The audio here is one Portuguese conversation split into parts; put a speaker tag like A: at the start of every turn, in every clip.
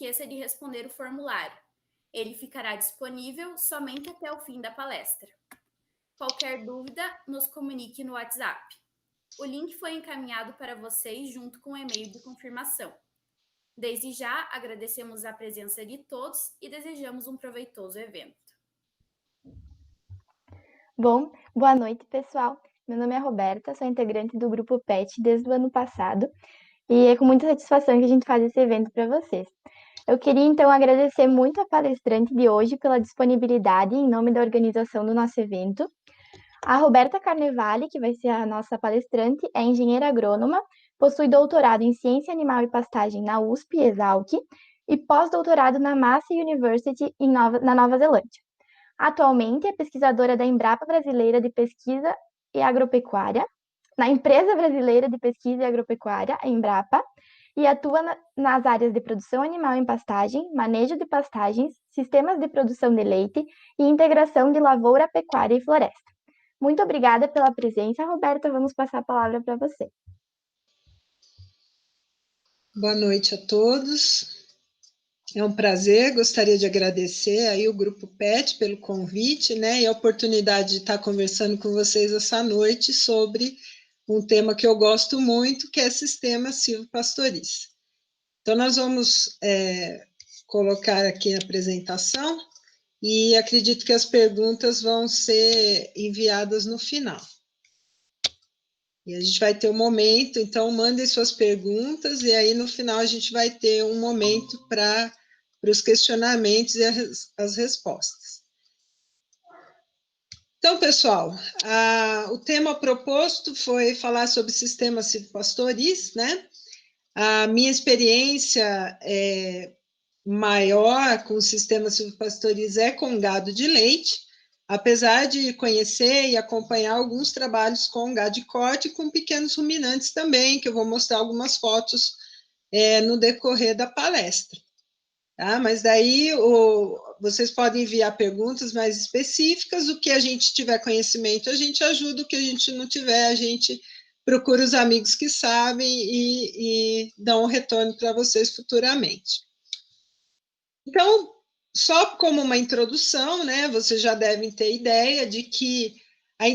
A: esqueça de responder o formulário. Ele ficará disponível somente até o fim da palestra. Qualquer dúvida, nos comunique no WhatsApp. O link foi encaminhado para vocês junto com o e-mail de confirmação. Desde já, agradecemos a presença de todos e desejamos um proveitoso evento.
B: Bom, boa noite, pessoal. Meu nome é Roberta, sou integrante do Grupo PET desde o ano passado e é com muita satisfação que a gente faz esse evento para vocês. Eu queria, então, agradecer muito a palestrante de hoje pela disponibilidade em nome da organização do nosso evento. A Roberta Carnevale, que vai ser a nossa palestrante, é engenheira agrônoma, possui doutorado em Ciência Animal e Pastagem na USP, Exalc, e pós-doutorado na Massey University na Nova Zelândia. Atualmente é pesquisadora da Embrapa Brasileira de Pesquisa e Agropecuária, na Empresa Brasileira de Pesquisa e Agropecuária, a Embrapa, e atua nas áreas de produção animal em pastagem, manejo de pastagens, sistemas de produção de leite e integração de lavoura, pecuária e floresta. Muito obrigada pela presença, Roberta. Vamos passar a palavra para você.
C: Boa noite a todos. É um prazer, gostaria de agradecer aí o Grupo PET pelo convite, né, e a oportunidade de estar conversando com vocês essa noite sobre um tema que eu gosto muito, que é sistema silvopastoriz. Então, nós vamos colocar aqui a apresentação e acredito que as perguntas vão ser enviadas no final. E a gente vai ter um momento, então mandem suas perguntas, e aí no final a gente vai ter um momento para os questionamentos e as respostas. Então, pessoal, o tema proposto foi falar sobre sistema silvopastoriz, né? A minha experiência maior com o sistema silvopastoriz é com gado de leite, apesar de conhecer e acompanhar alguns trabalhos com gado de corte e com pequenos ruminantes também, que eu vou mostrar algumas fotos no decorrer da palestra. Tá? Mas daí vocês podem enviar perguntas mais específicas, o que a gente tiver conhecimento a gente ajuda, o que a gente não tiver a gente procura os amigos que sabem e dão um retorno para vocês futuramente. Então, só como uma introdução, né, vocês já devem ter ideia de que a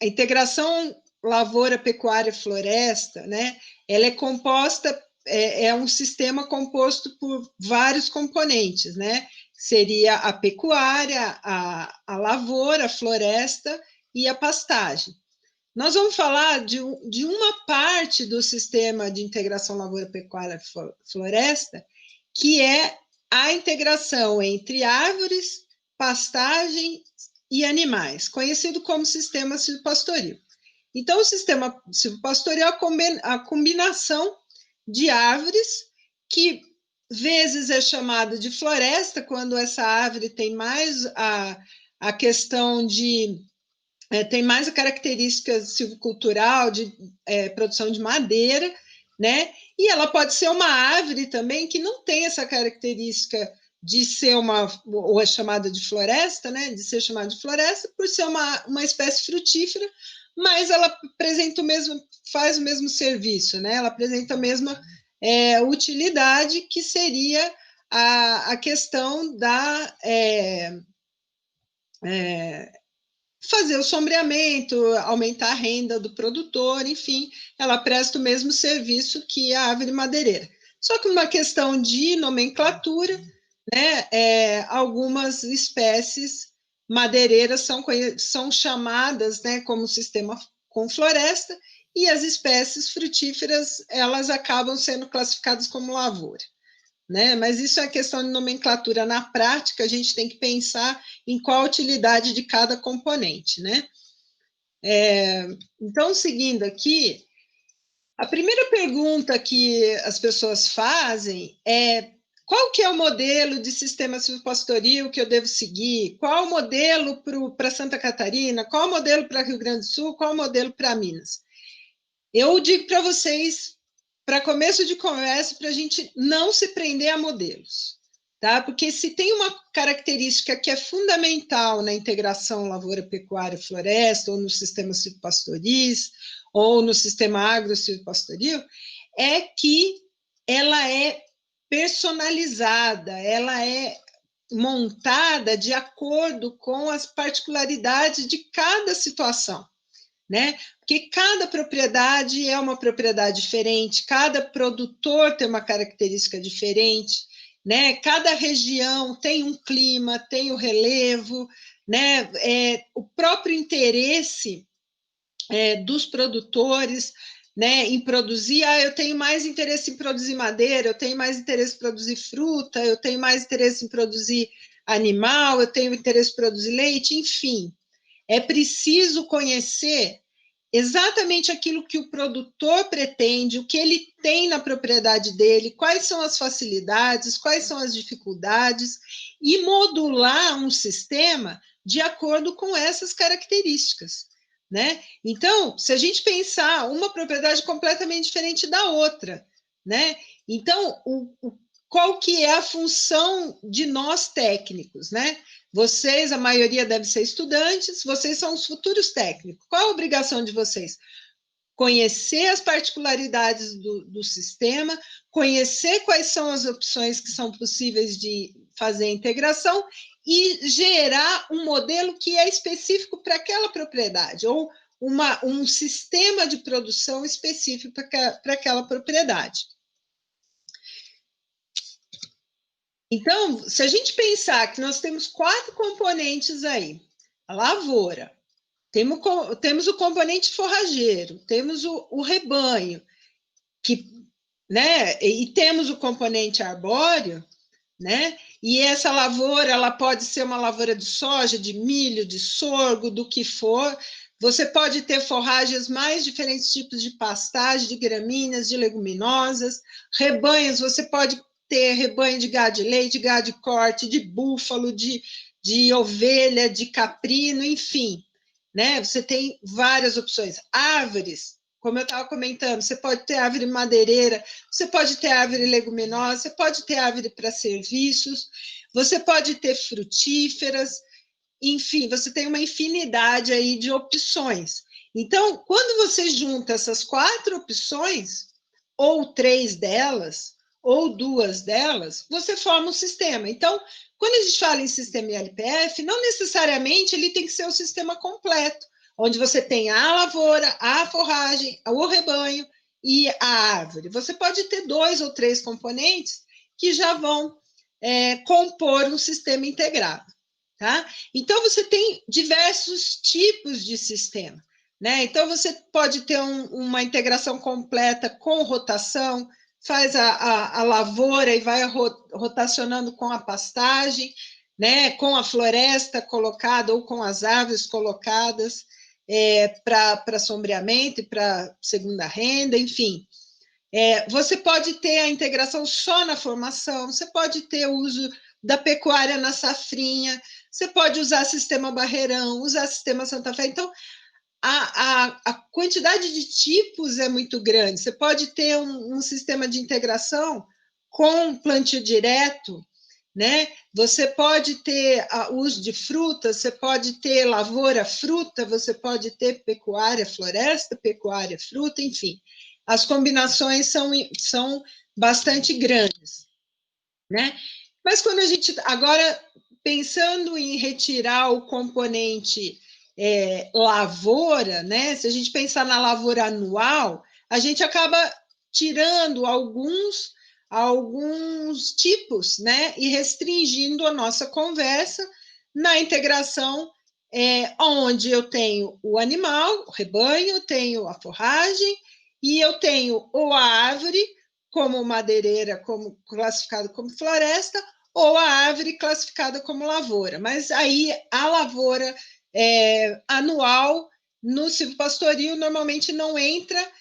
C: integração lavoura, pecuária, floresta, né, ela é composta, é um sistema composto por vários componentes, né, seria a pecuária, a lavoura, a floresta e a pastagem. Nós vamos falar de uma parte do sistema de integração lavoura, pecuária, floresta, que é a integração entre árvores, pastagem e animais, conhecido como sistema silvopastoril. Então, o sistema silvopastoril é a combinação de árvores, que vezes é chamada de floresta, quando essa árvore tem mais a questão de... tem mais a característica silvicultural de produção de madeira, né? E ela pode ser uma árvore também que não tem essa característica de ser ou é chamada de floresta, né? De ser chamada de floresta, por ser uma espécie frutífera, mas ela apresenta faz o mesmo serviço, né? Ela apresenta a mesma utilidade, que seria a questão da fazer o sombreamento, aumentar a renda do produtor, enfim, ela presta o mesmo serviço que a árvore madeireira. Só que uma questão de nomenclatura, né, algumas espécies madeireiras são chamadas, né, como sistema com floresta, e as espécies frutíferas, elas acabam sendo classificadas como lavoura. Né? Mas isso é questão de nomenclatura. Na prática, a gente tem que pensar em qual a utilidade de cada componente, né? Então, seguindo aqui, a primeira pergunta que as pessoas fazem é: qual que é o modelo de sistema silvopastoril que eu devo seguir? Qual o modelo para Santa Catarina? Qual o modelo para Rio Grande do Sul? Qual o modelo para Minas? Eu digo para vocês, para começo de conversa, para a gente não se prender a modelos, tá? Porque se tem uma característica que é fundamental na integração lavoura, pecuária, floresta, ou no sistema silvopastoriz, ou no sistema agro-silvopastoril, é que ela é personalizada, ela é montada de acordo com as particularidades de cada situação, né? Porque cada propriedade é uma propriedade diferente, cada produtor tem uma característica diferente, né? Cada região tem um clima, tem o relevo, né? O próprio interesse dos produtores, né, em produzir, eu tenho mais interesse em produzir madeira, eu tenho mais interesse em produzir fruta, eu tenho mais interesse em produzir animal, eu tenho interesse em produzir leite, enfim. É preciso conhecer exatamente aquilo que o produtor pretende, o que ele tem na propriedade dele, quais são as facilidades, quais são as dificuldades, e modular um sistema de acordo com essas características, né? Então, se a gente pensar uma propriedade completamente diferente da outra, né? Então, qual que é a função de nós técnicos, né? Vocês, a maioria deve ser estudantes, vocês são os futuros técnicos. Qual a obrigação de vocês? Conhecer as particularidades do sistema, conhecer quais são as opções que são possíveis de fazer a integração e gerar um modelo que é específico para aquela propriedade, ou um sistema de produção específico para aquela propriedade. Então, se a gente pensar que nós temos 4 componentes aí, a lavoura, temos o componente forrageiro, temos o rebanho, né, e temos o componente arbóreo, né, e essa lavoura, ela pode ser uma lavoura de soja, de milho, de sorgo, do que for. Você pode ter forragens mais diferentes tipos de pastagem, de gramíneas, de leguminosas, rebanhos, você pode ter rebanho de gado de leite, de gado de corte, de búfalo, de ovelha, de caprino, enfim, né? Você tem várias opções. Árvores, como eu estava comentando, você pode ter árvore madeireira, você pode ter árvore leguminosa, você pode ter árvore para serviços, você pode ter frutíferas, enfim, você tem uma infinidade aí de opções. Então, quando você junta essas 4 opções, ou 3 delas, ou 2 delas, você forma um sistema. Então, quando a gente fala em sistema ILPF, não necessariamente ele tem que ser o sistema completo, onde você tem a lavoura, a forragem, o rebanho e a árvore. Você pode ter 2 ou 3 componentes que já vão compor um sistema integrado. Tá? Então, você tem diversos tipos de sistema, né? Então, você pode ter uma integração completa com rotação, faz a lavoura e vai rotacionando com a pastagem, né? Com a floresta colocada ou com as árvores colocadas para sombreamento e para segunda renda, enfim. Você pode ter a integração só na formação, você pode ter o uso da pecuária na safrinha, você pode usar sistema Barreirão, usar sistema Santa Fé. Então, a quantidade de tipos é muito grande. Você pode ter um sistema de integração com plantio direto, né? Você pode ter uso de frutas, você pode ter lavoura, fruta, você pode ter pecuária, floresta, pecuária, fruta, enfim. As combinações são bastante grandes, né? Mas quando a gente, agora, pensando em retirar o componente lavoura, né? Se a gente pensar na lavoura anual, a gente acaba tirando alguns tipos, né? E restringindo a nossa conversa na integração, onde eu tenho o animal, o rebanho, tenho a forragem, e eu tenho ou a árvore, como madeireira, como classificada como floresta, ou a árvore classificada como lavoura. Mas aí a lavoura anual no silvopastoril normalmente não entra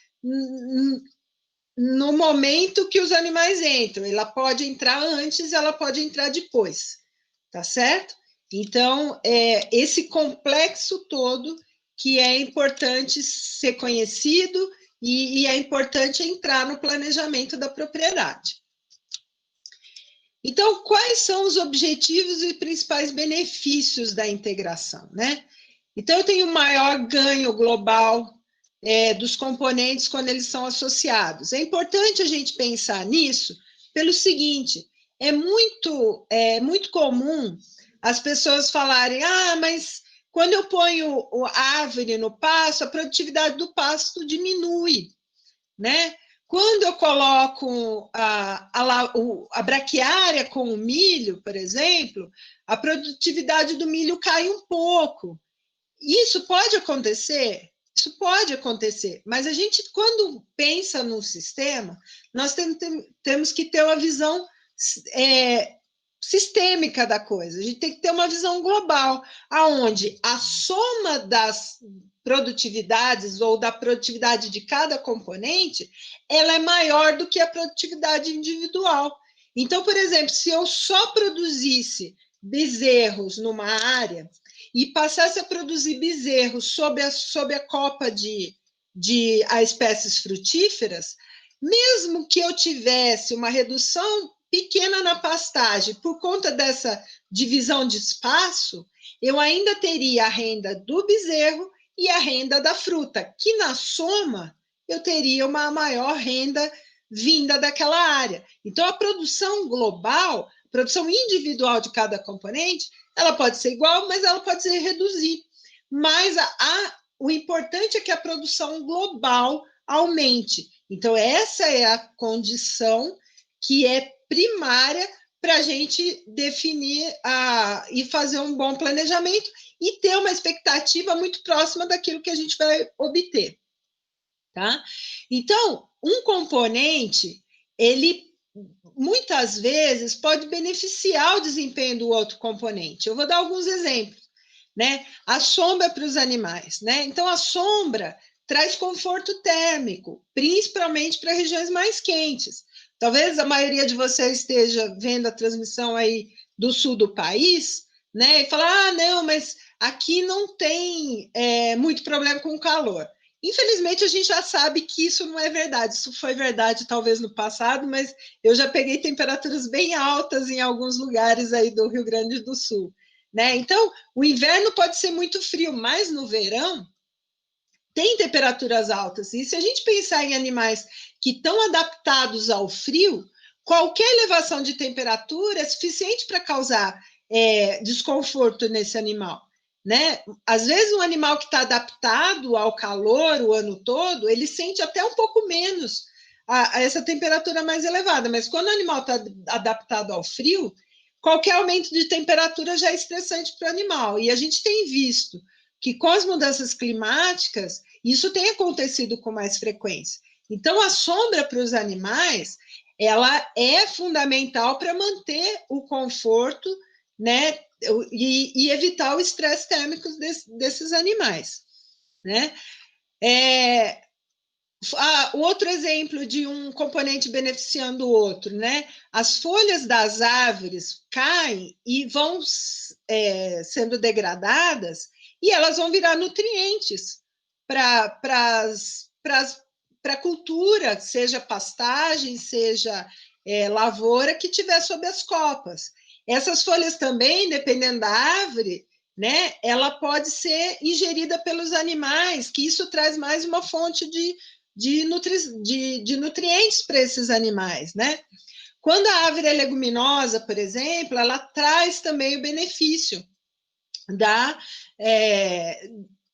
C: no momento que os animais entram. Ela pode entrar antes, ela pode entrar depois, tá certo? Então, esse complexo todo que é importante ser conhecido e é importante entrar no planejamento da propriedade. Então, quais são os objetivos e principais benefícios da integração, né? Então, eu tenho maior ganho global dos componentes quando eles são associados. É importante a gente pensar nisso, pelo seguinte, é muito comum as pessoas falarem, mas quando eu ponho a árvore no pasto, a produtividade do pasto diminui, né? Quando eu coloco a braquiária com o milho, por exemplo, a produtividade do milho cai um pouco. Isso pode acontecer? Isso pode acontecer, mas a gente, quando pensa num sistema, nós temos que ter uma visão sistêmica da coisa. A gente tem que ter uma visão global, aonde a soma das produtividades ou da produtividade de cada componente, ela é maior do que a produtividade individual. Então, por exemplo, se eu só produzisse bezerros numa área e passasse a produzir bezerros sob a copa de espécies frutíferas, mesmo que eu tivesse uma redução pequena na pastagem por conta dessa divisão de espaço, eu ainda teria a renda do bezerro e a renda da fruta, que na soma eu teria uma maior renda vinda daquela área. Então, a produção global, a produção individual de cada componente, ela pode ser igual, mas ela pode se reduzir. Mas o importante é que a produção global aumente. Então, essa é a condição que é primária para a gente definir e fazer um bom planejamento e ter uma expectativa muito próxima daquilo que a gente vai obter. Tá? Então, um componente, ele muitas vezes pode beneficiar o desempenho do outro componente. Eu vou dar alguns exemplos, né? A sombra para os animais, né? Então, a sombra traz conforto térmico, principalmente para regiões mais quentes. Talvez a maioria de vocês esteja vendo a transmissão aí do sul do país, né? E falar, não, mas aqui não tem muito problema com o calor. Infelizmente, a gente já sabe que isso não é verdade. Isso foi verdade, talvez, no passado, mas eu já peguei temperaturas bem altas em alguns lugares aí do Rio Grande do Sul, né? Então, o inverno pode ser muito frio, mas no verão tem temperaturas altas. E se a gente pensar em animais que estão adaptados ao frio, qualquer elevação de temperatura é suficiente para causar desconforto nesse animal. Né? Às vezes, um animal que está adaptado ao calor o ano todo, ele sente até um pouco menos a essa temperatura mais elevada, mas quando o animal está adaptado ao frio, qualquer aumento de temperatura já é estressante para o animal. E a gente tem visto que com as mudanças climáticas, isso tem acontecido com mais frequência. Então, a sombra para os animais, ela é fundamental para manter o conforto, né? E evitar o estresse térmico desses animais, né? O outro exemplo de um componente beneficiando o outro, né? As folhas das árvores caem e vão sendo degradadas e elas vão virar nutrientes para a cultura, seja pastagem, seja lavoura que tiver sob as copas. Essas folhas também, dependendo da árvore, né, ela pode ser ingerida pelos animais, que isso traz mais uma fonte de nutrientes para esses animais, né? Quando a árvore é leguminosa, por exemplo, ela traz também o benefício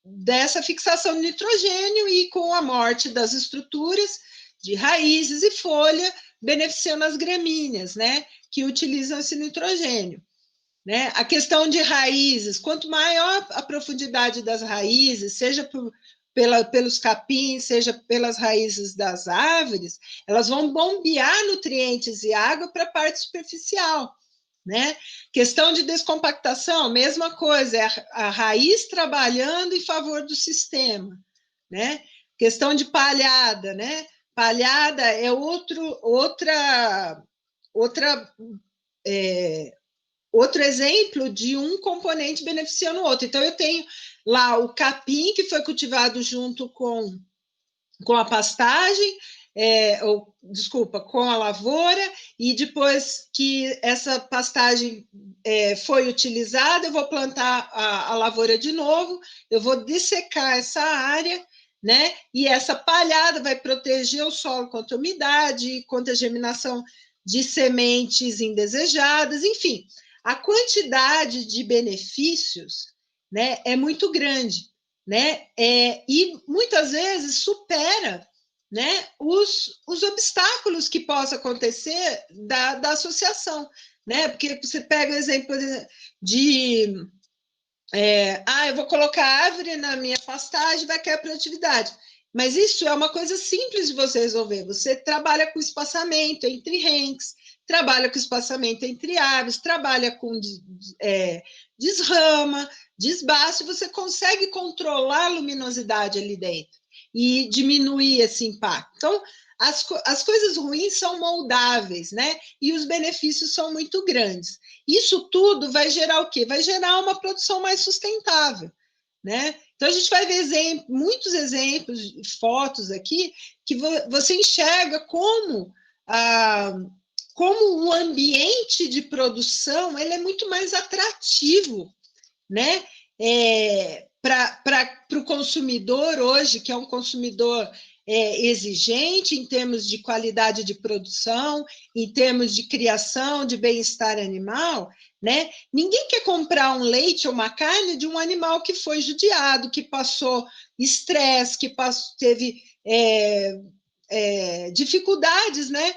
C: dessa fixação de nitrogênio e com a morte das estruturas de raízes e folha, beneficiando as gramíneas, né, que utilizam esse nitrogênio. Né? A questão de raízes, quanto maior a profundidade das raízes, seja pelos capins, seja pelas raízes das árvores, elas vão bombear nutrientes e água para a parte superficial. Né? Questão de descompactação, mesma coisa, é a raiz trabalhando em favor do sistema. Né? Questão de palhada, né? Palhada é outro exemplo de um componente beneficiando o outro. Então, eu tenho lá o capim, que foi cultivado junto com a pastagem, com a lavoura, e depois que essa pastagem foi utilizada, eu vou plantar a lavoura de novo, eu vou dissecar essa área, né? E essa palhada vai proteger o solo contra a umidade, contra a germinação de sementes indesejadas, enfim, a quantidade de benefícios, né, é muito grande, né, e muitas vezes supera, né, os obstáculos que possam acontecer da associação, né, porque você pega o exemplo de eu vou colocar árvore na minha pastagem, vai cair a produtividade. Mas isso é uma coisa simples de você resolver. Você trabalha com espaçamento entre renques, trabalha com espaçamento entre árvores, trabalha com desrama, desbaste, você consegue controlar a luminosidade ali dentro e diminuir esse impacto. Então, as coisas ruins são moldáveis, né? E os benefícios são muito grandes. Isso tudo vai gerar o quê? Vai gerar uma produção mais sustentável, né? Então, a gente vai ver muitos exemplos, fotos aqui, que você enxerga como o ambiente de produção ele é muito mais atrativo, né? Para o consumidor hoje, que é um consumidor exigente em termos de qualidade de produção, em termos de criação, de bem-estar animal, né? Ninguém quer comprar um leite ou uma carne de um animal que foi judiado, que passou estresse, que teve dificuldades, né?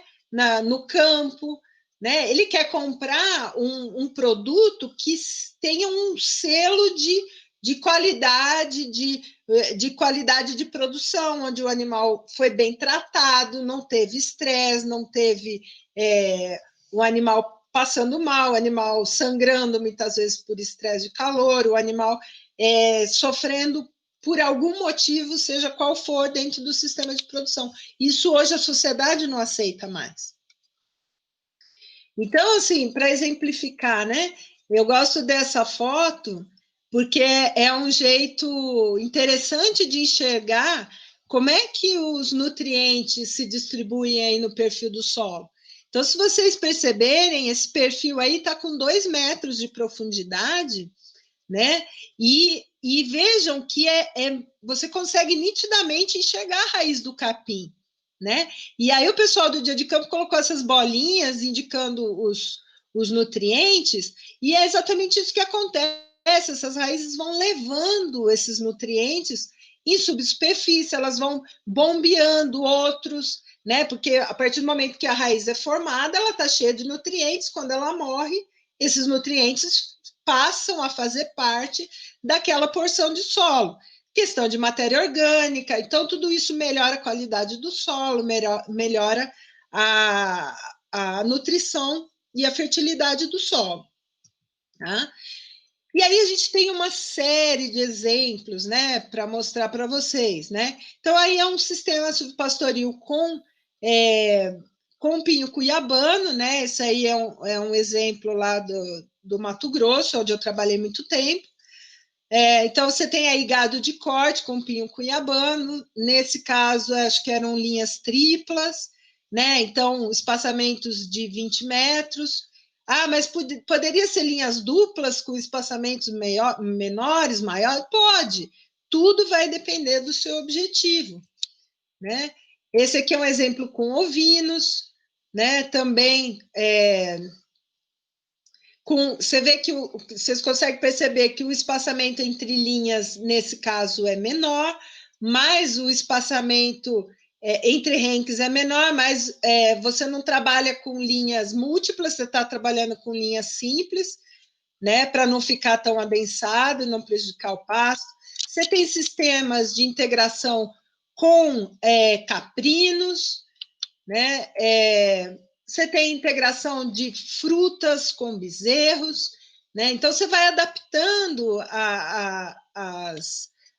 C: No campo, né? Ele quer comprar um produto que tenha um selo de qualidade, de qualidade de produção, onde o animal foi bem tratado, não teve estresse, não teve o animal passando mal, o animal sangrando muitas vezes por estresse de calor, o animal sofrendo por algum motivo, seja qual for, dentro do sistema de produção. Isso hoje a sociedade não aceita mais. Então, assim, para exemplificar, né? Eu gosto dessa foto porque é um jeito interessante de enxergar como é que os nutrientes se distribuem aí no perfil do solo. Então, se vocês perceberem, esse perfil aí está com 2 metros de profundidade, né? E vejam que você consegue nitidamente enxergar a raiz do capim, né? E aí o pessoal do Dia de Campo colocou essas bolinhas indicando os nutrientes, e é exatamente isso que acontece. Essas raízes vão levando esses nutrientes em subsuperfície, elas vão bombeando outros, né? Porque a partir do momento que a raiz é formada, ela está cheia de nutrientes, quando ela morre, esses nutrientes passam a fazer parte daquela porção de solo. Questão de matéria orgânica, então tudo isso melhora a qualidade do solo, melhora a nutrição e a fertilidade do solo. Tá? E aí a gente tem uma série de exemplos, né, para mostrar para vocês, né? Então aí é um sistema pastoril com pinho cuiabano, né? Esse aí é um exemplo lá do Mato Grosso, onde eu trabalhei muito tempo. Então você tem aí gado de corte com pinho cuiabano. Nesse caso, acho que eram linhas triplas, né? Então espaçamentos de 20 metros. Mas poderia ser linhas duplas com espaçamentos menores, maiores? Pode. Tudo vai depender do seu objetivo, né? Esse aqui é um exemplo com ovinos, né? Também você vê que vocês conseguem perceber que o espaçamento entre linhas, nesse caso, é menor, mas o espaçamento entre renques é menor, mas você não trabalha com linhas múltiplas, você está trabalhando com linhas simples, né, para não ficar tão adensado e não prejudicar o pasto. Você tem sistemas de integração com caprinos, né? Você tem integração de frutas com bezerros, né? Então você vai adaptando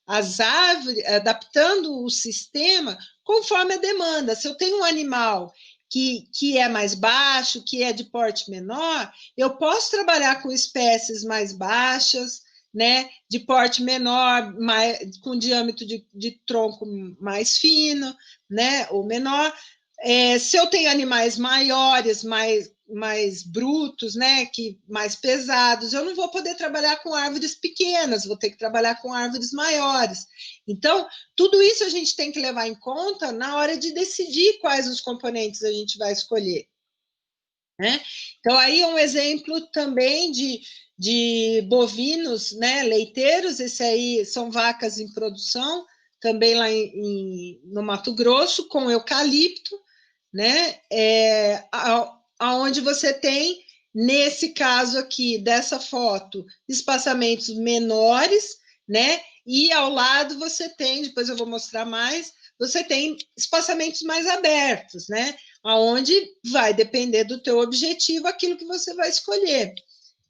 C: as árvores, adaptando o sistema conforme a demanda. Se eu tenho um animal que é mais baixo, que é de porte menor, eu posso trabalhar com espécies mais baixas, né, de porte menor, com diâmetro de tronco mais fino, né, ou menor. Se eu tenho animais maiores, mais brutos, né, mais pesados, eu não vou poder trabalhar com árvores pequenas, vou ter que trabalhar com árvores maiores. Então, tudo isso a gente tem que levar em conta na hora de decidir quais os componentes a gente vai escolher. né? Então, aí é um exemplo também de bovinos, né, leiteiros. Esse aí são vacas em produção, também lá no Mato Grosso, com eucalipto, né? Aonde você tem, nesse caso aqui, dessa foto, espaçamentos menores, né? E ao lado você tem, depois eu vou mostrar mais, você tem espaçamentos mais abertos, né? Aonde vai depender do teu objetivo aquilo que você vai escolher,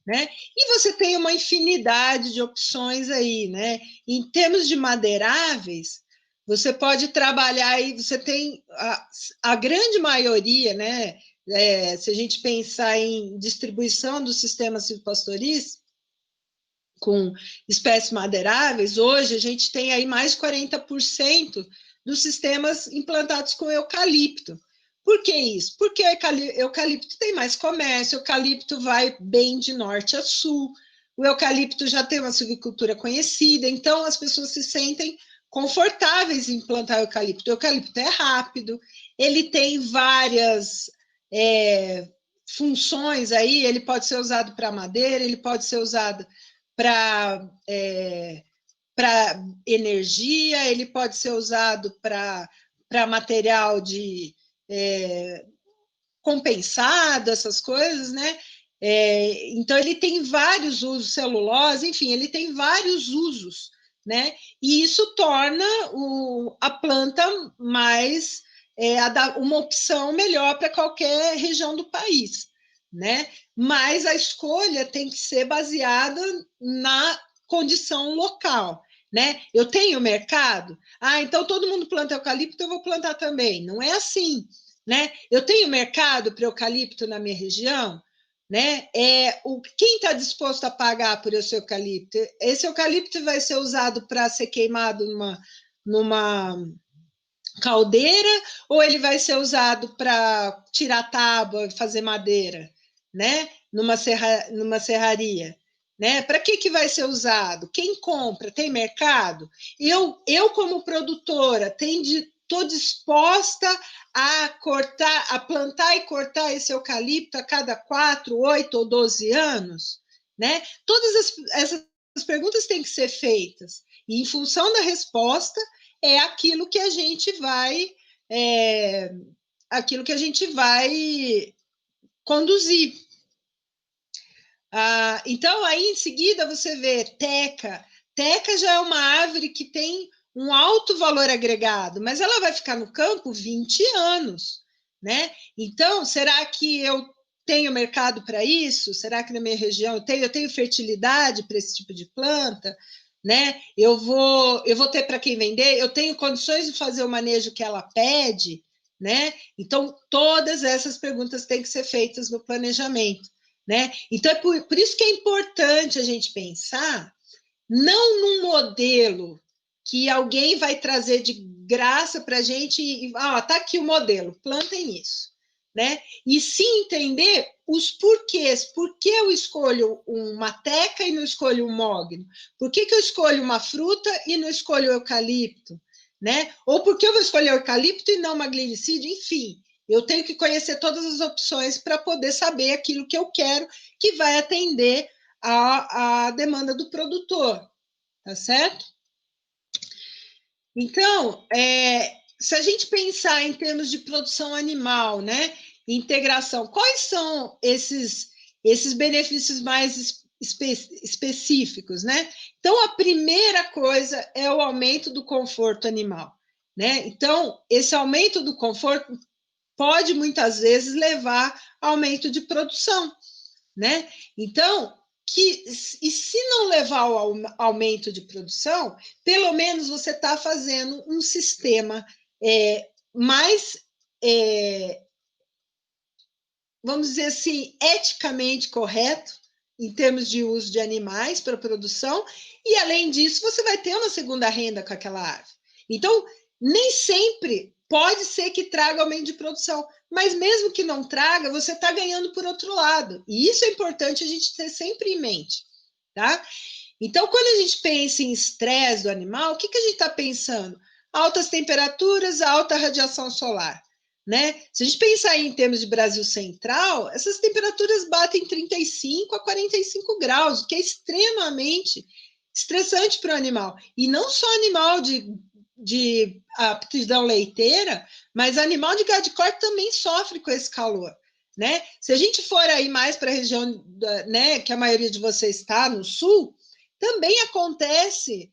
C: né? E você tem uma infinidade de opções aí, né? Em termos de madeiráveis, você pode trabalhar aí, você tem a grande maioria, né? Se a gente pensar em distribuição do sistema silvopastoril com espécies madeiráveis, hoje a gente tem aí mais de 40% dos sistemas implantados com eucalipto. Por que isso? Porque o eucalipto tem mais comércio, o eucalipto vai bem de norte a sul, o eucalipto já tem uma silvicultura conhecida, então as pessoas se sentem confortáveis em plantar eucalipto. O eucalipto é rápido, ele tem várias funções aí, ele pode ser usado para madeira, ele pode ser usado para energia, ele pode ser usado para material de compensado, essas coisas, né? Então, ele tem vários usos, celulose, enfim, ele tem vários usos, né? E isso torna a planta mais, uma opção melhor para qualquer região do país, né? Mas a escolha tem que ser baseada na condição local, né? Eu tenho mercado, então todo mundo planta eucalipto, eu vou plantar também. Não é assim, né? Eu tenho mercado para eucalipto na minha região, né? Quem está disposto a pagar por esse eucalipto? Esse eucalipto vai ser usado para ser queimado numa caldeira, ou ele vai ser usado para tirar tábua, fazer madeira, né? Numa serraria, né? Para que vai ser usado? Quem compra? Tem mercado? Eu como produtora, estou disposta a cortar, a plantar e cortar esse eucalipto a cada 4, 8 ou 12 anos, né? Todas essas perguntas têm que ser feitas, e em função da resposta é aquilo que a gente vai conduzir. Então, aí em seguida você vê teca. Teca já é uma árvore que tem um alto valor agregado, mas ela vai ficar no campo 20 anos, né? Então, será que eu tenho mercado para isso? Será que na minha região eu tenho fertilidade para esse tipo de planta? Né? Eu vou ter para quem vender? Eu tenho condições de fazer o manejo que ela pede, né? Então, todas essas perguntas têm que ser feitas no planejamento, né? Então, é por isso que é importante a gente pensar não num modelo que alguém vai trazer de graça para a gente e tá aqui o modelo, plantem isso, né? E sim entender os porquês. Por que eu escolho uma teca e não escolho um mogno? Por que eu escolho uma fruta e não escolho o eucalipto? Né? Ou por que eu vou escolher o eucalipto e não uma glicídio? Enfim, eu tenho que conhecer todas as opções para poder saber aquilo que eu quero, que vai atender a demanda do produtor, tá certo? Então, se a gente pensar em termos de produção animal, né, integração, quais são esses benefícios mais específicos, né? Então, a primeira coisa é o aumento do conforto animal, né? Então, esse aumento do conforto pode muitas vezes levar a aumento de produção, né? Então, e se não levar ao aumento de produção, pelo menos você está fazendo um sistema mais, vamos dizer assim, eticamente correto, em termos de uso de animais para produção, e além disso, você vai ter uma segunda renda com aquela árvore. Então, nem sempre pode ser que traga aumento de produção, mas mesmo que não traga, você está ganhando por outro lado. E isso é importante a gente ter sempre em mente, tá? Então, quando a gente pensa em estresse do animal, o que a gente está pensando? Altas temperaturas, alta radiação solar. né? Se a gente pensar em termos de Brasil Central, essas temperaturas batem 35 a 45 graus, o que é extremamente estressante para o animal. E não só animal de aptidão leiteira, mas animal de gado de corte também sofre com esse calor, né? Se a gente for aí mais para a região, né, que a maioria de vocês está, no sul, também acontece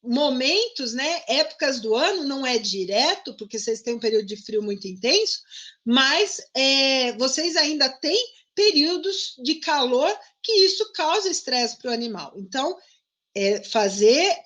C: momentos, né, épocas do ano, não é direto, porque vocês têm um período de frio muito intenso, mas vocês ainda têm períodos de calor que isso causa estresse para o animal. Então, fazer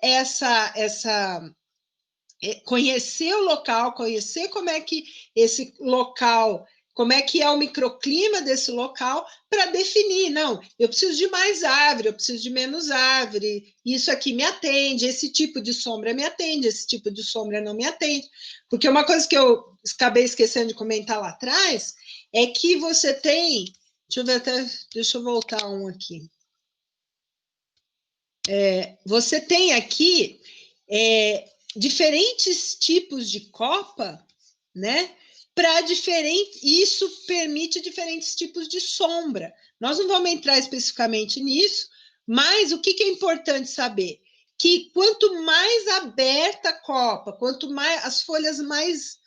C: conhecer o local, conhecer como é que esse local, como é que é o microclima desse local, para definir, não, eu preciso de mais árvore, eu preciso de menos árvore, isso aqui me atende, esse tipo de sombra me atende, esse tipo de sombra não me atende. Porque uma coisa que eu acabei esquecendo de comentar lá atrás é que você tem, deixa eu voltar um aqui. Você tem aqui diferentes tipos de copa, né? Para diferentes, isso permite diferentes tipos de sombra. Nós não vamos entrar especificamente nisso, mas o que é importante saber? Que quanto mais aberta a copa, quanto mais as folhas mais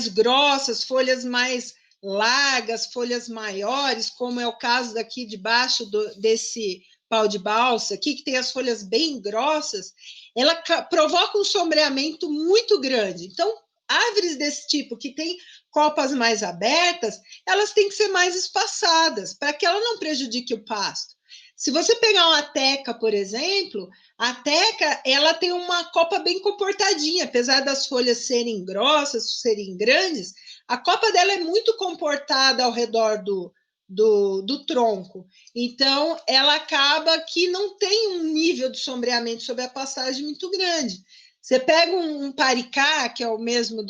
C: grossas, folhas mais largas, folhas maiores, como é o caso daqui debaixo desse pau de balsa aqui, que tem as folhas bem grossas, ela provoca um sombreamento muito grande. Então, árvores desse tipo, que tem copas mais abertas, elas têm que ser mais espaçadas, para que ela não prejudique o pasto. Se você pegar uma teca, por exemplo, a teca, ela tem uma copa bem comportadinha, apesar das folhas serem grossas, serem grandes, a copa dela é muito comportada ao redor do tronco. Então, ela acaba que não tem um nível de sombreamento sobre a pastagem muito grande. Você pega um paricá, que é o mesmo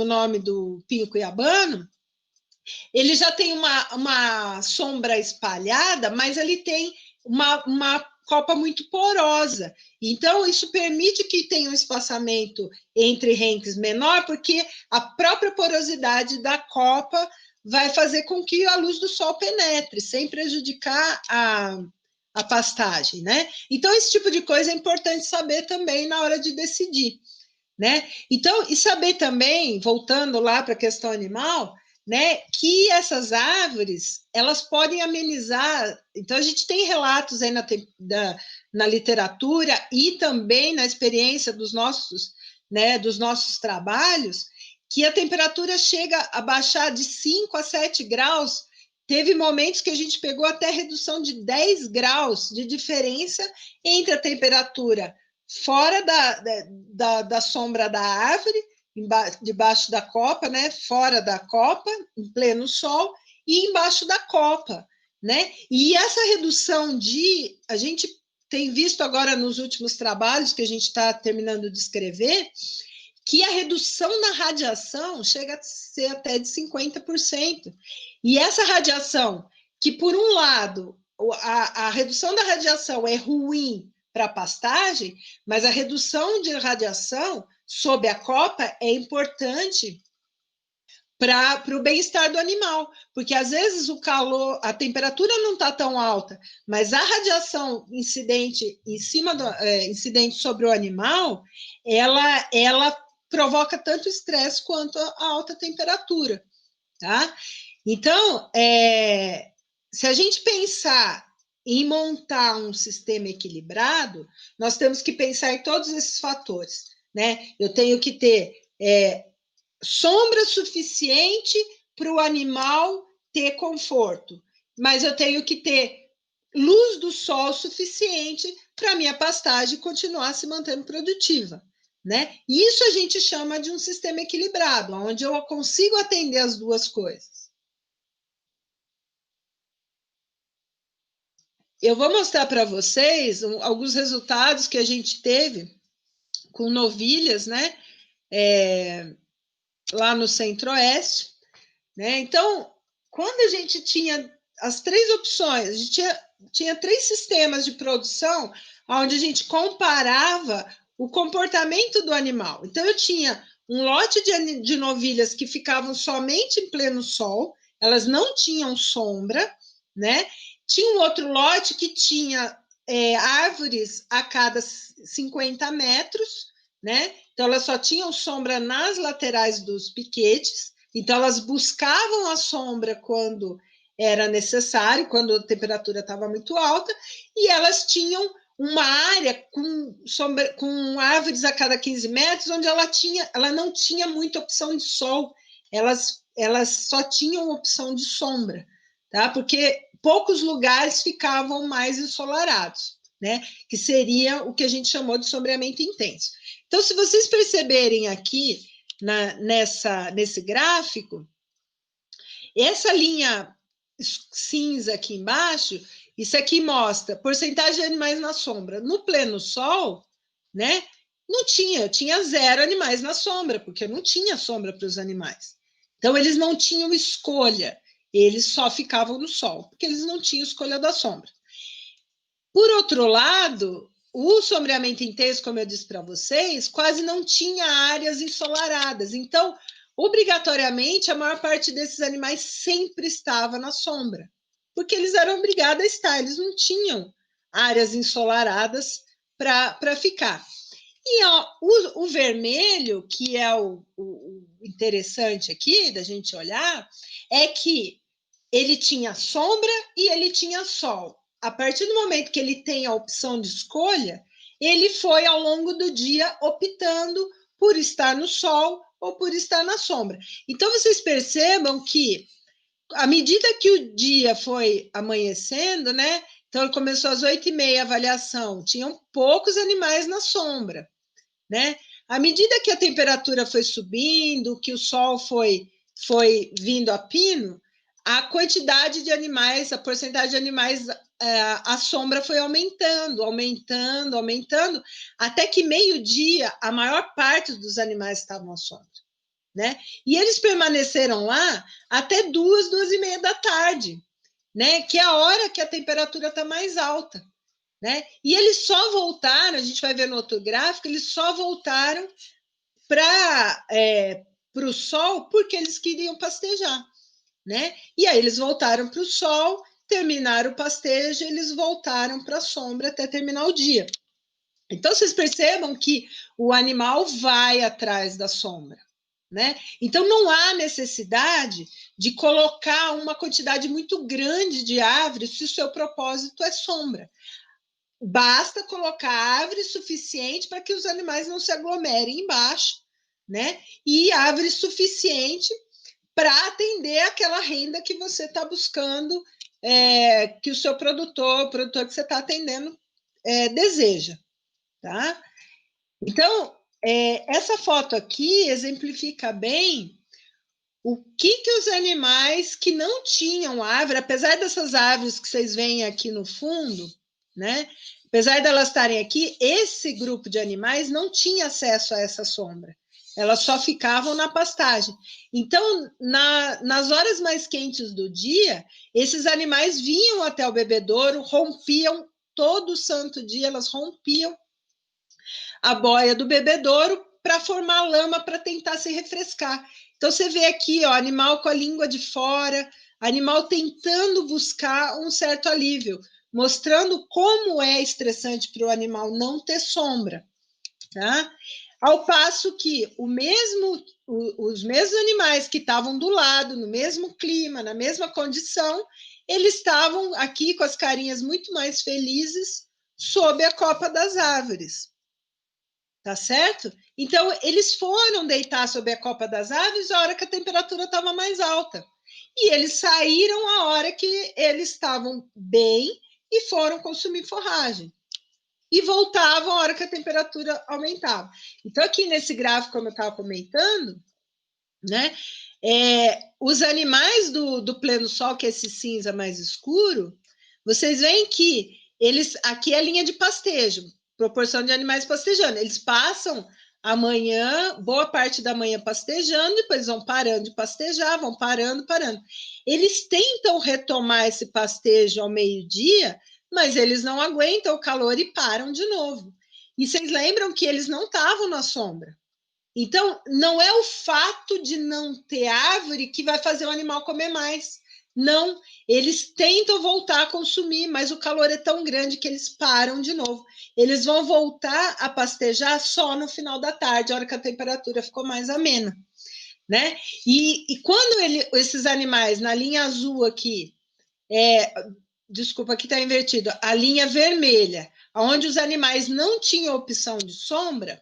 C: nome do pinho cuiabano, ele já tem uma sombra espalhada, mas ele tem uma copa muito porosa. Então, isso permite que tenha um espaçamento entre renques menor, porque a própria porosidade da copa vai fazer com que a luz do sol penetre, sem prejudicar a pastagem, né? Então, esse tipo de coisa é importante saber também na hora de decidir, né? Então, e saber também, voltando lá para a questão animal, né, que essas árvores, elas podem amenizar. Então, a gente tem relatos aí na literatura e também na experiência dos nossos trabalhos, que a temperatura chega a baixar de 5 a 7 graus. Teve momentos que a gente pegou até redução de 10 graus de diferença entre a temperatura fora da sombra da árvore, debaixo da copa, né? Fora da copa, em pleno sol, e embaixo da copa, né? E essa redução a gente tem visto agora nos últimos trabalhos que a gente está terminando de escrever, que a redução na radiação chega a ser até de 50%. E essa radiação, que por um lado, a redução da radiação é ruim para a pastagem, mas a redução de radiação sob a copa é importante para o bem-estar do animal, porque às vezes o calor, a temperatura não está tão alta, mas a radiação incidente incidente sobre o animal, ela provoca tanto estresse quanto a alta temperatura, tá? Então, se a gente pensar em montar um sistema equilibrado, nós temos que pensar em todos esses fatores, né? Eu tenho que ter sombra suficiente para o animal ter conforto, mas eu tenho que ter luz do sol suficiente para a minha pastagem continuar se mantendo produtiva, né? Isso a gente chama de um sistema equilibrado, onde eu consigo atender as duas coisas. Eu vou mostrar para vocês alguns resultados que a gente teve com novilhas, né? Lá no Centro-Oeste, né? Então, quando a gente tinha as três opções, a gente tinha 3 sistemas de produção onde a gente comparava o comportamento do animal. Então, eu tinha um lote de novilhas que ficavam somente em pleno sol, elas não tinham sombra, né? Tinha um outro lote que tinha árvores a cada 50 metros, né? Então, elas só tinham sombra nas laterais dos piquetes, então elas buscavam a sombra quando era necessário, quando a temperatura estava muito alta, e elas tinham uma área com árvores a cada 15 metros, onde ela não tinha muita opção de sol, elas só tinham opção de sombra, tá? Porque poucos lugares ficavam mais ensolarados, né? Que seria o que a gente chamou de sombreamento intenso. Então, se vocês perceberem aqui nesse gráfico, essa linha cinza aqui embaixo, isso aqui mostra porcentagem de animais na sombra. No pleno sol, né? Não tinha 0 animais na sombra, porque não tinha sombra para os animais. Então, eles não tinham escolha, eles só ficavam no sol, porque eles não tinham escolha da sombra. Por outro lado, o sombreamento intenso, como eu disse para vocês, quase não tinha áreas ensolaradas. Então, obrigatoriamente, a maior parte desses animais sempre estava na sombra, porque eles eram obrigados a estar, eles não tinham áreas ensolaradas para ficar. E o vermelho, que é o interessante aqui da gente olhar, é que ele tinha sombra e ele tinha sol. A partir do momento que ele tem a opção de escolha, ele foi ao longo do dia optando por estar no sol ou por estar na sombra. Então, vocês percebam que, à medida que o dia foi amanhecendo, né? Então, começou às 8h30 a avaliação, tinham poucos animais na sombra, né? À medida que a temperatura foi subindo, que o sol foi vindo a pino, a quantidade de animais, a porcentagem de animais, a sombra foi aumentando, até que meio-dia a maior parte dos animais estavam à sombra, né? E eles permaneceram lá até 2h30 da tarde, né? Que é a hora que a temperatura está mais alta, né? E eles só voltaram, a gente vai ver no outro gráfico, eles só voltaram para o sol porque eles queriam pastejar, né? E aí eles voltaram para o sol, terminaram o pastejo, eles voltaram para a sombra até terminar o dia. Então, vocês percebam que o animal vai atrás da sombra, né? Então, não há necessidade de colocar uma quantidade muito grande de árvores se o seu propósito é sombra. Basta colocar árvore suficiente para que os animais não se aglomerem embaixo, né? E árvore suficiente para atender aquela renda que você está buscando, que o seu produtor, o produtor que você está atendendo, deseja, tá? Então, essa foto aqui exemplifica bem o que os animais que não tinham árvore, apesar dessas árvores que vocês veem aqui no fundo, né? Apesar de elas estarem aqui, esse grupo de animais não tinha acesso a essa sombra. Elas só ficavam na pastagem. Então, nas horas mais quentes do dia, esses animais vinham até o bebedouro, rompiam todo santo dia, elas rompiam a boia do bebedouro para formar lama para tentar se refrescar. Então, você vê aqui, ó, animal com a língua de fora, animal tentando buscar um certo alívio, mostrando como é estressante para o animal não ter sombra, tá? Ao passo que os mesmos animais que estavam do lado, no mesmo clima, na mesma condição, eles estavam aqui com as carinhas muito mais felizes sob a copa das árvores. Tá certo? Então, eles foram deitar sob a copa das árvores a hora que a temperatura estava mais alta. E eles saíram a hora que eles estavam bem e foram consumir forragem. E voltavam a hora que a temperatura aumentava. Então, aqui nesse gráfico, como eu estava comentando, né, os animais do pleno sol, que é esse cinza mais escuro, vocês veem que aqui é a linha de pastejo, proporção de animais pastejando. Eles passam a manhã, boa parte da manhã pastejando, depois vão parando de pastejar, vão parando. Eles tentam retomar esse pastejo ao meio-dia, mas eles não aguentam o calor e param de novo. E vocês lembram que eles não estavam na sombra, Então, não é o fato de não ter árvore que vai fazer o animal comer mais. Não, eles tentam voltar a consumir, mas o calor é tão grande que eles param de novo. Eles vão voltar a pastejar só no final da tarde, a hora que a temperatura ficou mais amena, né? E quando esses animais, na linha azul aqui, desculpa, aqui está invertido, a linha vermelha, onde os animais não tinham opção de sombra,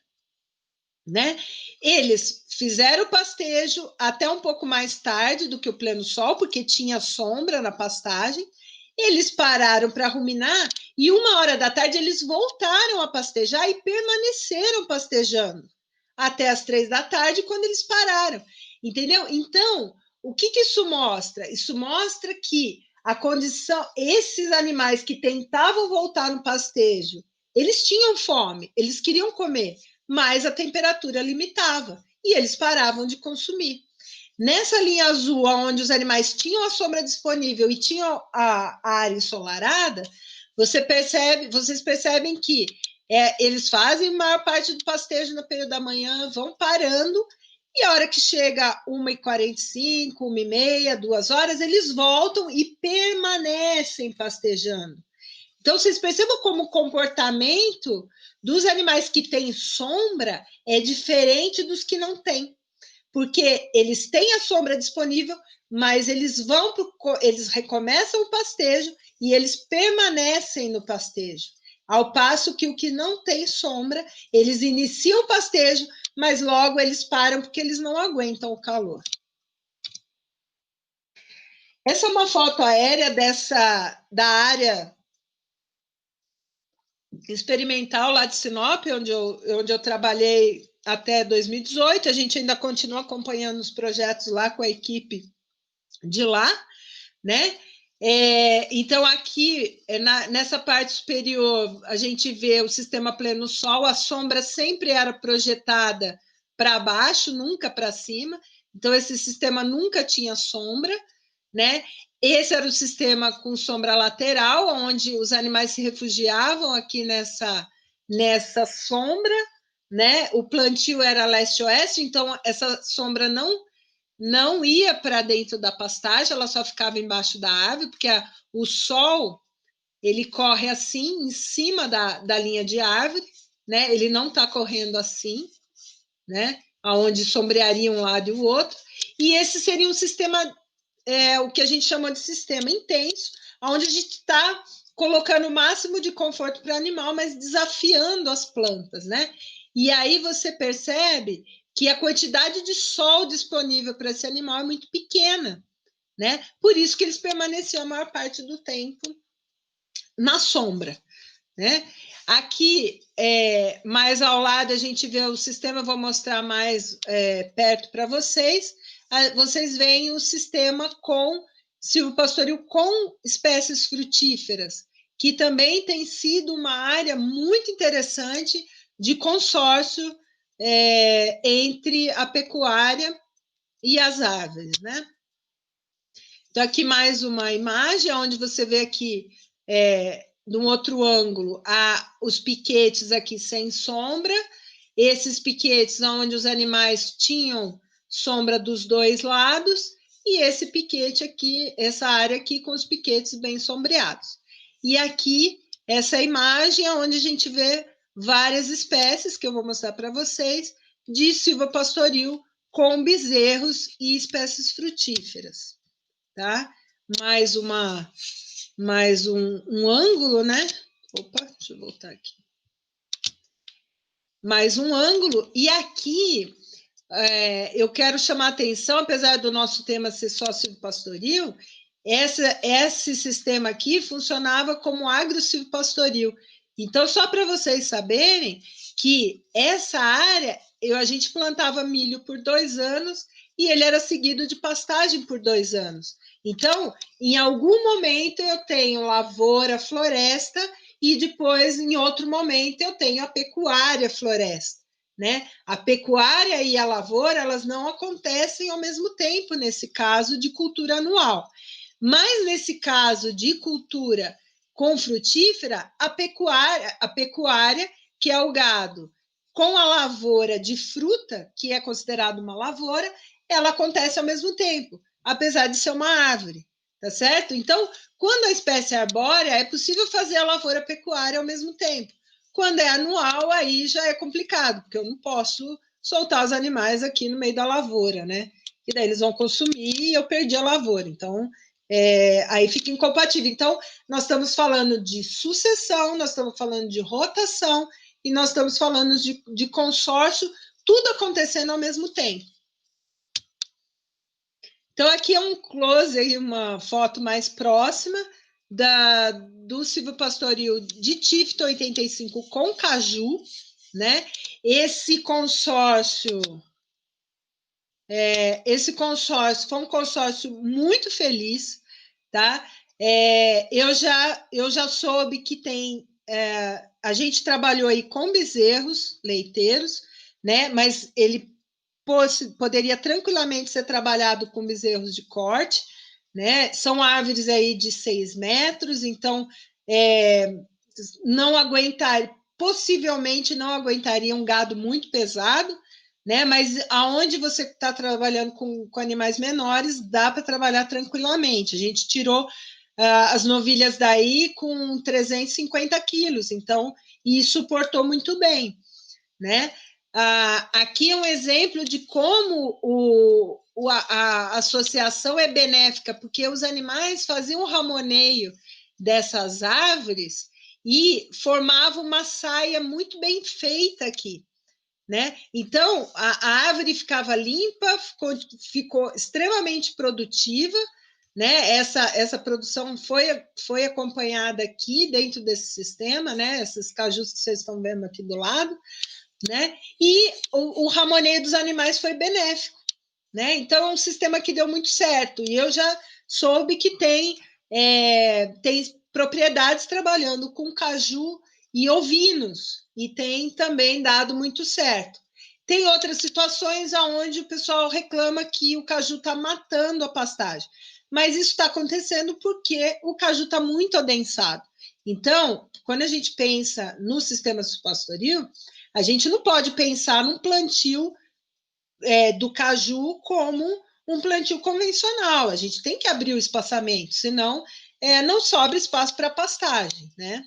C: né? Eles fizeram o pastejo até um pouco mais tarde do que o pleno sol, porque tinha sombra na pastagem. Eles pararam para ruminar e 1h da tarde eles voltaram a pastejar e permaneceram pastejando até as 3 da tarde, quando eles pararam, entendeu? Então, o que isso mostra? Isso mostra que a condição, esses animais que tentavam voltar no pastejo, eles tinham fome, eles queriam comer, mas a temperatura limitava e eles paravam de consumir. Nessa linha azul, onde os animais tinham a sombra disponível e tinham a área ensolarada, vocês percebem que eles fazem a maior parte do pastejo no período da manhã, vão parando, e a hora que chega 1h45, 1h30, 2h, eles voltam e permanecem pastejando. Então, vocês percebam como o comportamento dos animais que têm sombra é diferente dos que não têm. Porque eles têm a sombra disponível, mas eles recomeçam o pastejo e eles permanecem no pastejo. Ao passo que o que não tem sombra, eles iniciam o pastejo, mas logo eles param porque eles não aguentam o calor. Essa é uma foto aérea da área experimental lá de Sinop, onde eu trabalhei até 2018, a gente ainda continua acompanhando os projetos lá com a equipe de lá, né? Então, aqui, nessa parte superior, a gente vê o sistema pleno sol, a sombra sempre era projetada para baixo, nunca para cima, então esse sistema nunca tinha sombra, né? Esse era o sistema com sombra lateral, onde os animais se refugiavam aqui nessa sombra, né? O plantio era leste-oeste, então essa sombra não ia para dentro da pastagem, ela só ficava embaixo da árvore, porque o sol ele corre assim, em cima da linha de árvore, né? Ele não está correndo assim, né? Onde sombrearia um lado e o outro. E esse seria um sistema, o que a gente chama de sistema intenso, onde a gente está colocando o máximo de conforto para o animal, mas desafiando as plantas, né? E aí você percebe que a quantidade de sol disponível para esse animal é muito pequena, né? Por isso que eles permaneciam a maior parte do tempo na sombra, né? Aqui, mais ao lado, a gente vê o sistema, vou mostrar mais perto para vocês. Vocês veem o sistema com silvopastoril com espécies frutíferas, que também tem sido uma área muito interessante de consórcio entre a pecuária e as árvores, né? Então, aqui mais uma imagem, onde você vê aqui, de um outro ângulo, os piquetes aqui sem sombra, esses piquetes onde os animais tinham sombra dos dois lados, e esse piquete aqui, essa área aqui com os piquetes bem sombreados. E aqui, essa imagem onde a gente vê várias espécies, que eu vou mostrar para vocês, de silvopastoril com bezerros e espécies frutíferas, tá? Mais um ângulo, né? Opa, deixa eu voltar aqui. Mais um ângulo, e aqui eu quero chamar a atenção, apesar do nosso tema ser só silvopastoril, esse sistema aqui funcionava como agro-silvopastoril. Então, só para vocês saberem que essa área, a gente plantava milho por 2 anos e ele era seguido de pastagem por 2 anos. Então, em algum momento eu tenho lavoura, floresta, e depois, em outro momento, eu tenho a pecuária, floresta, né? A pecuária e a lavoura, elas não acontecem ao mesmo tempo, nesse caso de cultura anual. Mas, nesse caso de cultura com frutífera, a pecuária, que é o gado, com a lavoura de fruta, que é considerada uma lavoura, ela acontece ao mesmo tempo, apesar de ser uma árvore, tá certo? Então, quando a espécie é arbórea, é possível fazer a lavoura pecuária ao mesmo tempo. Quando é anual, aí já é complicado, porque eu não posso soltar os animais aqui no meio da lavoura, né? E daí eles vão consumir e eu perdi a lavoura. Então, aí fica incompatível. Então, nós estamos falando de sucessão, nós estamos falando de rotação e nós estamos falando de consórcio, tudo acontecendo ao mesmo tempo. Então, aqui é um close, aí, uma foto mais próxima do silvopastoril de Tifton 85 com caju, né? Esse consórcio foi um consórcio muito feliz, tá? Eu já soube que a gente trabalhou aí com bezerros leiteiros, né? Mas ele poderia tranquilamente ser trabalhado com bezerros de corte, né? São árvores aí de 6 metros, então possivelmente não aguentaria um gado muito pesado, né? Mas aonde você está trabalhando com animais menores, dá para trabalhar tranquilamente. A gente tirou as novilhas daí com 350 quilos, então, e suportou muito bem, né? Aqui é um exemplo de como a associação é benéfica, porque os animais faziam o ramoneio dessas árvores e formavam uma saia muito bem feita aqui, né? Então, a árvore ficava limpa, ficou extremamente produtiva, né? Essa produção foi acompanhada aqui dentro desse sistema, né? Esses cajus que vocês estão vendo aqui do lado, né? E o ramoneio dos animais foi benéfico, né? Então é um sistema que deu muito certo. E eu já soube que tem propriedades trabalhando com caju e ovinos, e tem também dado muito certo. Tem outras situações onde o pessoal reclama que o caju está matando a pastagem, mas isso está acontecendo porque o caju está muito adensado. Então, quando a gente pensa no sistema pastoril, a gente não pode pensar num plantio do caju como um plantio convencional. A gente tem que abrir o espaçamento, senão não sobra espaço para pastagem, né?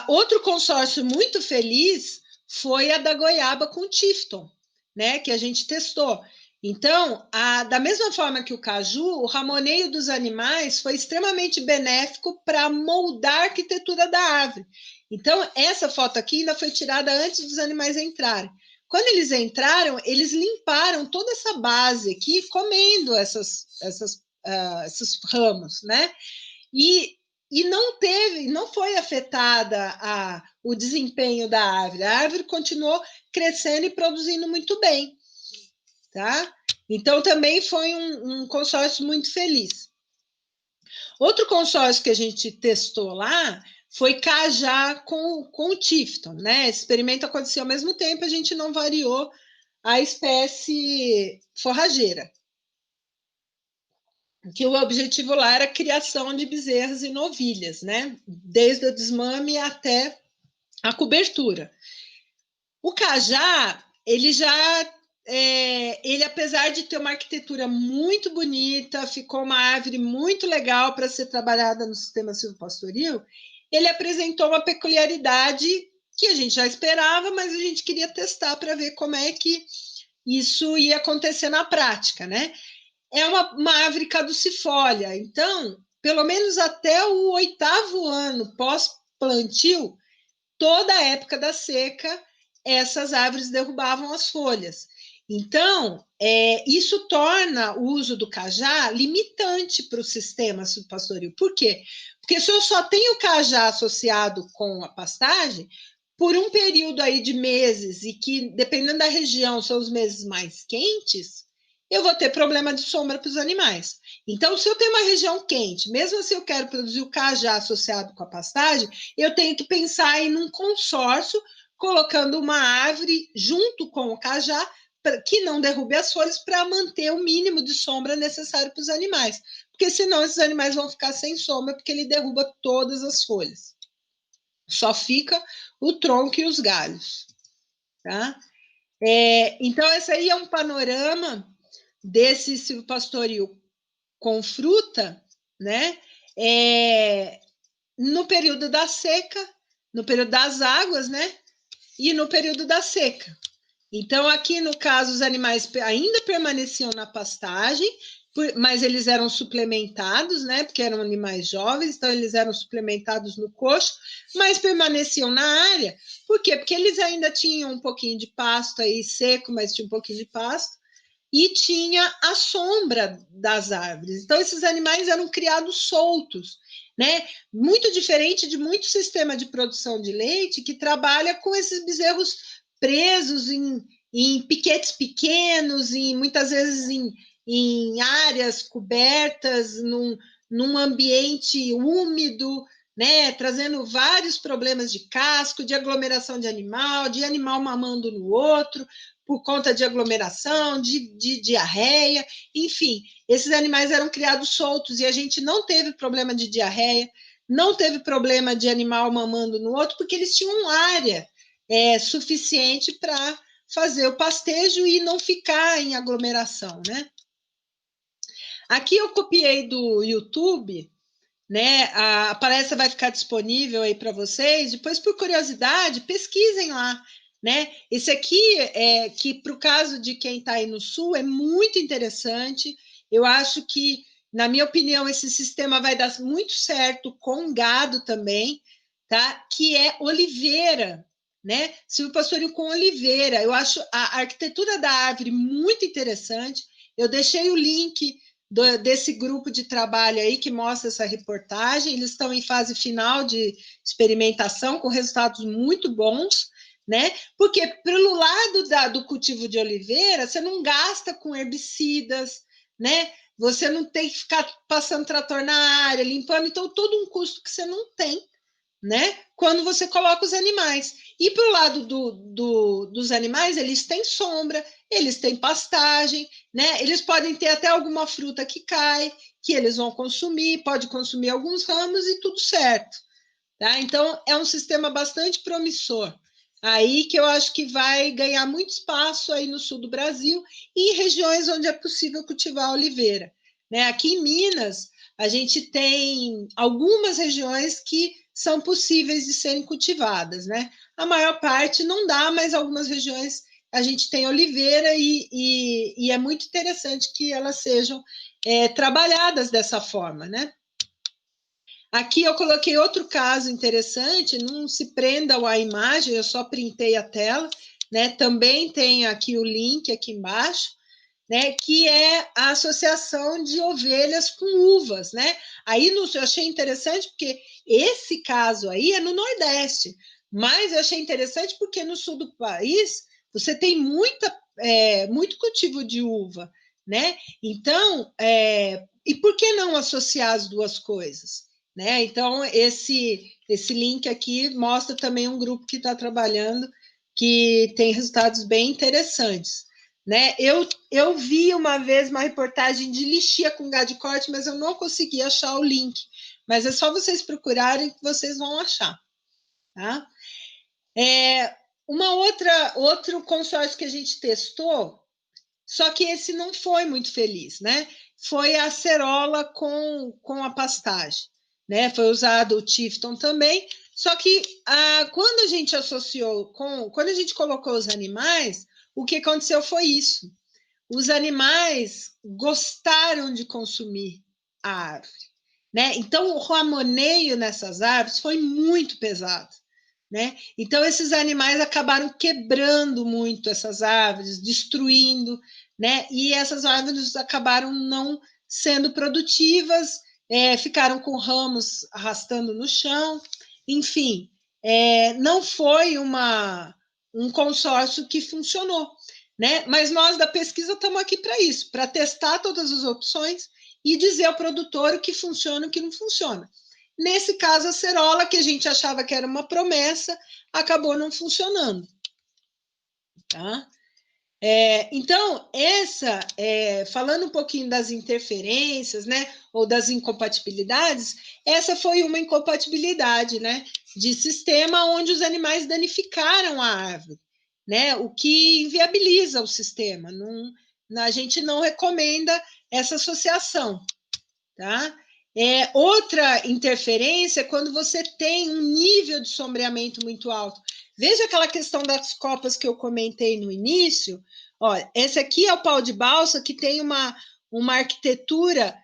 C: Outro consórcio muito feliz foi a da goiaba com Tifton, né? Que a gente testou. Então, da mesma forma que o caju, o ramoneio dos animais foi extremamente benéfico para moldar a arquitetura da árvore. Então, essa foto aqui ainda foi tirada antes dos animais entrarem. Quando eles entraram, eles limparam toda essa base aqui, comendo esses ramos, né? E não foi afetada o desempenho da árvore. A árvore continuou crescendo e produzindo muito bem, tá? Então, também foi um consórcio muito feliz. Outro consórcio que a gente testou lá foi cajá com o Tifton, né? Esse experimento aconteceu ao mesmo tempo, a gente não variou a espécie forrageira. Que o objetivo lá era a criação de bezerros e novilhas, né? Desde o desmame até a cobertura. O cajá, ele apesar de ter uma arquitetura muito bonita, ficou uma árvore muito legal para ser trabalhada no sistema silvopastoril, ele apresentou uma peculiaridade que a gente já esperava, mas a gente queria testar para ver como é que isso ia acontecer na prática, né? É uma árvore caducifólia, então, pelo menos até o 8º ano pós-plantio, toda a época da seca, essas árvores derrubavam as folhas. Então, isso torna o uso do cajá limitante para o sistema silvopastoril. Por quê? Porque se eu só tenho cajá associado com a pastagem, por um período aí de meses, e que, dependendo da região, são os meses mais quentes, eu vou ter problema de sombra para os animais. Então, se eu tenho uma região quente, mesmo se eu quero produzir o cajá associado com a pastagem, eu tenho que pensar em um consórcio, colocando uma árvore junto com o cajá, que não derrube as folhas, para manter o mínimo de sombra necessário para os animais. Porque senão esses animais vão ficar sem sombra, porque ele derruba todas as folhas. só fica o tronco e os galhos, tá? Então, esse aí é um panorama desse silvopastoril com fruta, né? No período da seca, no período das águas, né? E no período da seca. Então, aqui no caso, os animais ainda permaneciam na pastagem, mas eles eram suplementados, né? Porque eram animais jovens, então eles eram suplementados no coxo, mas permaneciam na área. Por quê? Porque eles ainda tinham um pouquinho de pasto aí seco, mas tinha um pouquinho de pasto, e tinha a sombra das árvores. Então, esses animais eram criados soltos, né? Muito diferente de muito sistema de produção de leite que trabalha com esses bezerros presos em piquetes pequenos, muitas vezes em áreas cobertas, num ambiente úmido, né, trazendo vários problemas de casco, de aglomeração de animal mamando no outro, por conta de aglomeração, de diarreia, enfim, esses animais eram criados soltos e a gente não teve problema de diarreia, não teve problema de animal mamando no outro, porque eles tinham área suficiente para fazer o pastejo e não ficar em aglomeração, né? Aqui eu copiei do YouTube, né? A palestra vai ficar disponível aí para vocês. Depois, por curiosidade, pesquisem lá, né? Esse aqui que para o caso de quem está aí no sul é muito interessante. Eu acho que, na minha opinião, esse sistema vai dar muito certo com gado também, tá? Que é oliveira, né? Silvopastoril com oliveira. Eu acho a arquitetura da árvore muito interessante. Eu deixei o link desse grupo de trabalho aí que mostra essa reportagem. Eles estão em fase final de experimentação com resultados muito bons, né? Porque pelo lado do cultivo de oliveira, você não gasta com herbicidas, né? Você não tem que ficar passando trator na área, limpando, então todo um custo que você não tem, né? Quando você coloca os animais. E para o lado dos animais, eles têm sombra, eles têm pastagem, né? Eles podem ter até alguma fruta que cai, que eles vão consumir, pode consumir alguns ramos e tudo certo, tá? Então, é um sistema bastante promissor. Aí que eu acho que vai ganhar muito espaço aí no sul do Brasil e em regiões onde é possível cultivar oliveira, né? Aqui em Minas, a gente tem algumas regiões que são possíveis de serem cultivadas, né? A maior parte não dá, mas algumas regiões a gente tem oliveira e é muito interessante que elas sejam trabalhadas dessa forma, né? Aqui eu coloquei outro caso interessante, não se prendam à imagem, eu só printei a tela, né? Também tem aqui o link aqui embaixo, né? Que é a associação de ovelhas com uvas, né? Aí eu achei interessante porque esse caso aí é no Nordeste, mas eu achei interessante porque no sul do país você tem muito cultivo de uva, né? Então, e por que não associar as duas coisas? Né? Então, esse link aqui mostra também um grupo que está trabalhando, que tem resultados bem interessantes. Né? Eu vi uma vez uma reportagem de lixia com gado de corte, mas eu não consegui achar o link. Mas é só vocês procurarem que vocês vão achar. Tá? Outro consórcio que a gente testou, só que esse não foi muito feliz, né? Foi a acerola com a pastagem, né? Foi usado o Tifton também, só que quando a gente associou quando a gente colocou os animais, o que aconteceu foi isso. Os animais gostaram de consumir a árvore, né? Então o ramoneio nessas árvores foi muito pesado, né? Então esses animais acabaram quebrando muito essas árvores, destruindo, né? E essas árvores acabaram não sendo produtivas, ficaram com ramos arrastando no chão, enfim, não foi um consórcio que funcionou, né? Mas nós da pesquisa estamos aqui para isso, para testar todas as opções e dizer ao produtor o que funciona e o que não funciona. Nesse caso, a acerola, que a gente achava que era uma promessa, acabou não funcionando. Tá? Então, falando um pouquinho das interferências, né, ou das incompatibilidades, essa foi uma incompatibilidade, né, de sistema onde os animais danificaram a árvore, né, o que inviabiliza o sistema. A gente não recomenda essa associação, tá? Outra interferência é quando você tem um nível de sombreamento muito alto. Veja aquela questão das copas que eu comentei no início. Olha, esse aqui é o pau de balsa, que tem uma arquitetura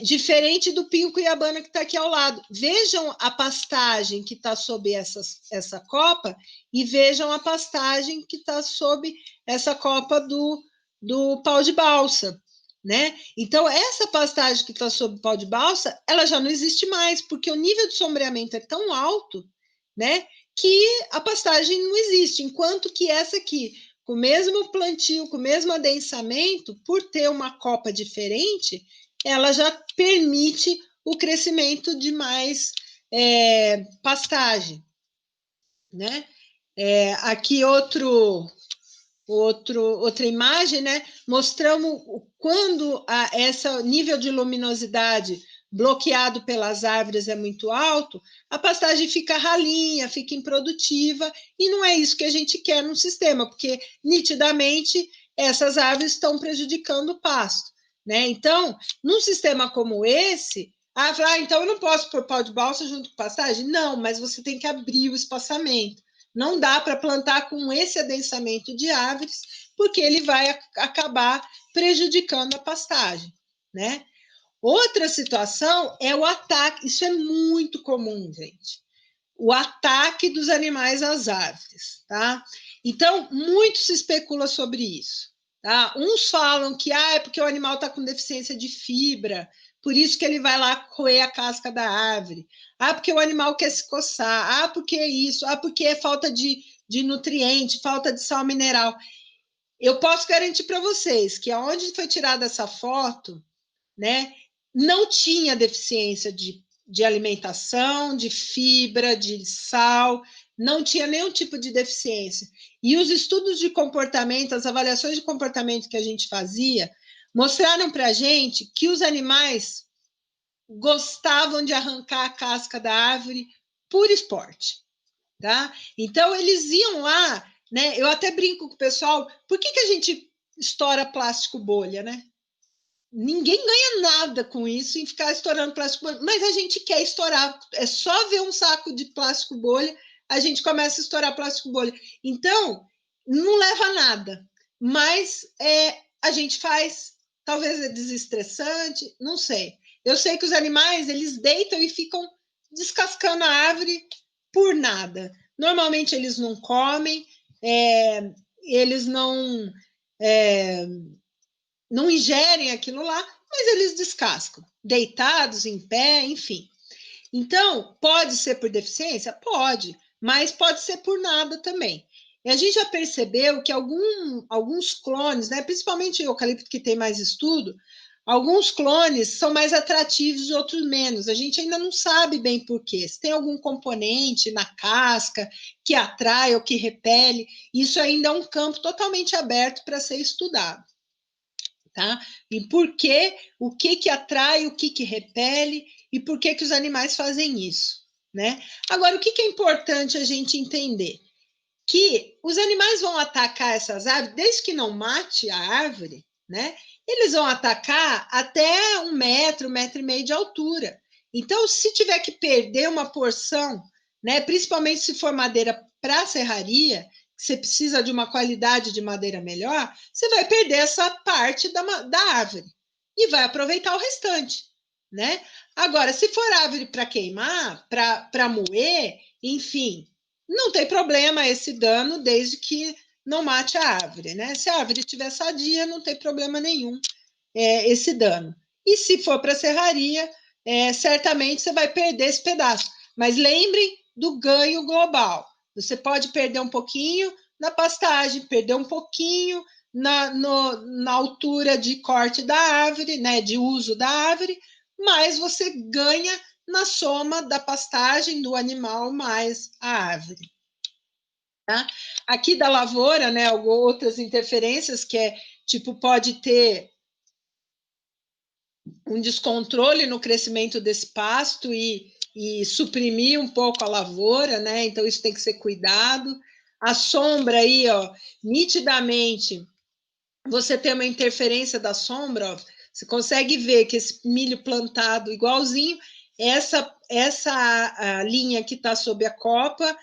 C: diferente do pinho cuiabana que está aqui ao lado. Vejam a pastagem que está sob essa copa e vejam a pastagem que está sob essa copa do pau de balsa, né? Então, essa pastagem que está sob o pau de balsa, ela já não existe mais, porque o nível de sombreamento é tão alto, né, que a pastagem não existe, enquanto que essa aqui, com o mesmo plantio, com o mesmo adensamento, por ter uma copa diferente, ela já permite o crescimento de mais pastagem, né? Aqui outra imagem, né? Mostramos quando esse nível de luminosidade bloqueado pelas árvores é muito alto, a pastagem fica ralinha, fica improdutiva, e não é isso que a gente quer no sistema, porque nitidamente essas árvores estão prejudicando o pasto, né? Então, num sistema como esse, então eu não posso pôr pau de balsa junto com pastagem? Não, mas você tem que abrir o espaçamento. Não dá para plantar com esse adensamento de árvores, porque ele vai acabar prejudicando a pastagem, né? Outra situação é o ataque. Isso é muito comum, gente. O ataque dos animais às árvores, tá? Então, muito se especula sobre isso, tá? Uns falam que é porque o animal está com deficiência de fibra, por isso que ele vai lá roer a casca da árvore. Porque o animal quer se coçar. Porque é isso. Porque é falta de nutriente, falta de sal mineral. Eu posso garantir para vocês que aonde foi tirada essa foto, né, não tinha deficiência de alimentação, de fibra, de sal, não tinha nenhum tipo de deficiência. E os estudos de comportamento, as avaliações de comportamento que a gente fazia, mostraram para a gente que os animais gostavam de arrancar a casca da árvore por esporte, tá? Então, eles iam lá, né? Eu até brinco com o pessoal, por que a gente estoura plástico bolha, né? Ninguém ganha nada com isso em ficar estourando plástico bolha, mas a gente quer estourar. É só ver um saco de plástico bolha, a gente começa a estourar plástico bolha. Então, não leva a nada, mas a gente faz, talvez é desestressante, não sei. Eu sei que os animais, eles deitam e ficam descascando a árvore por nada. Normalmente eles não comem, eles não ingerem aquilo lá, mas eles descascam, deitados, em pé, enfim. Então, pode ser por deficiência? Pode, mas pode ser por nada também. E a gente já percebeu que alguns clones, né, principalmente o eucalipto que tem mais estudo, alguns clones são mais atrativos, outros menos. A gente ainda não sabe bem por quê. Se tem algum componente na casca que atrai ou que repele, isso ainda é um campo totalmente aberto para ser estudado. Tá? E por quê? O que atrai, o que repele e por que os animais fazem isso, né? Agora, o que é importante a gente entender? Que os animais vão atacar essas árvores, desde que não mate a árvore, né? Eles vão atacar até 1 metro, 1,5 metro de altura. Então, se tiver que perder uma porção, né, principalmente se for madeira para serraria, você precisa de uma qualidade de madeira melhor, você vai perder essa parte da árvore e vai aproveitar o restante, né? Agora, se for árvore para queimar, para moer, enfim, não tem problema esse dano desde que não mate a árvore, né? Se a árvore estiver sadia, não tem problema nenhum esse dano. E se for para serraria, certamente você vai perder esse pedaço. Mas lembrem do ganho global. Você pode perder um pouquinho na pastagem, perder um pouquinho na altura de corte da árvore, né, de uso da árvore, mas você ganha na soma da pastagem do animal mais a árvore. Tá? Aqui da lavoura, né, outras interferências que tipo, pode ter um descontrole no crescimento desse pasto e suprimir um pouco a lavoura, né? Então isso tem que ser cuidado. A sombra aí, ó, nitidamente, você tem uma interferência da sombra, ó, você consegue ver que esse milho plantado igualzinho, essa linha que está sob a copa,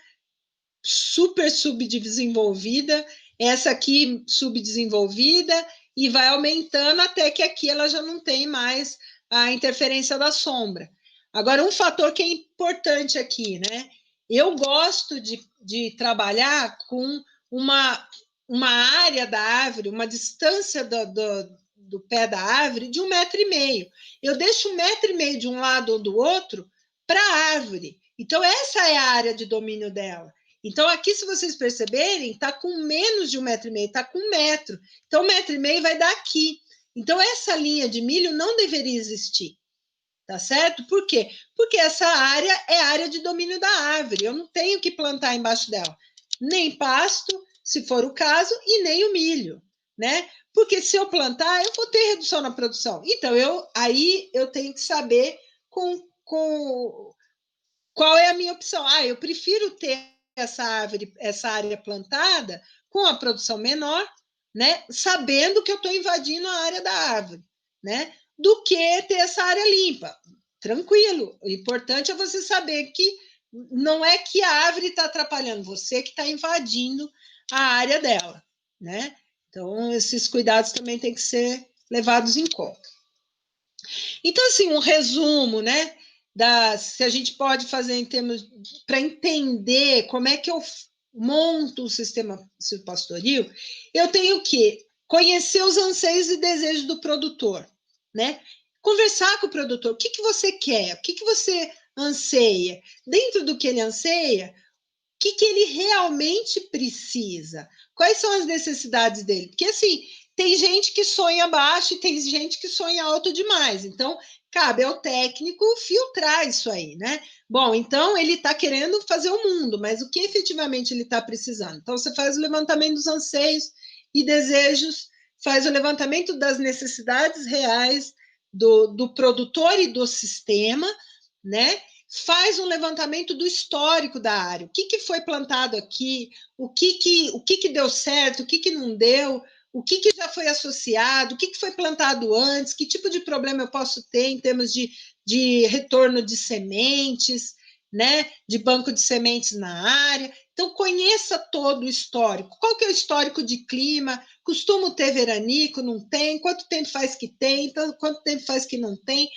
C: super subdesenvolvida, essa aqui subdesenvolvida, e vai aumentando até que aqui ela já não tem mais a interferência da sombra. Agora, um fator que é importante aqui, né? Eu gosto de trabalhar com uma área da árvore, uma distância do pé da árvore de 1,5 metro. Eu deixo 1,5 metro de um lado ou do outro para a árvore. Então, essa é a área de domínio dela. Então, aqui, se vocês perceberem, está com menos de 1,5 metro, está com 1 metro. Então, 1,5 metro vai dar aqui. Então, essa linha de milho não deveria existir. Tá certo? Por quê? Porque essa área é a área de domínio da árvore. Eu não tenho que plantar embaixo dela nem pasto, se for o caso, e nem o milho, né? Porque se eu plantar, eu vou ter redução na produção. Então, aí eu tenho que saber qual é a minha opção. Eu prefiro ter essa área plantada com a produção menor, né? Sabendo que eu estou invadindo a área da árvore, né? Do que ter essa área limpa. Tranquilo. O importante é você saber que não é que a árvore está atrapalhando, você que está invadindo a área dela, né? Então, esses cuidados também têm que ser levados em conta. Então, assim, um resumo, né? Se a gente pode fazer em termos para entender como é que eu monto o sistema silvopastoril, eu tenho que conhecer os anseios e desejos do produtor, né? Conversar com o produtor, o que você quer, o que você anseia. Dentro do que ele anseia, o que ele realmente precisa, quais são as necessidades dele. Porque, assim, tem gente que sonha baixo e tem gente que sonha alto demais. Então, cabe ao técnico filtrar isso aí, né? Bom, então ele está querendo fazer o mundo, mas o que efetivamente ele está precisando? Então, você faz o levantamento dos anseios e desejos, faz o levantamento das necessidades reais do produtor e do sistema, né? Faz um levantamento do histórico da área, o que foi plantado aqui, o que deu certo, o que não deu, o que já foi associado, o que foi plantado antes, que tipo de problema eu posso ter em termos de retorno de sementes, né, de banco de sementes na área. Então, conheça todo o histórico. Qual que é o histórico de clima? Costumo ter veranico? Não tem? Quanto tempo faz que tem? Então, quanto tempo faz que não tem?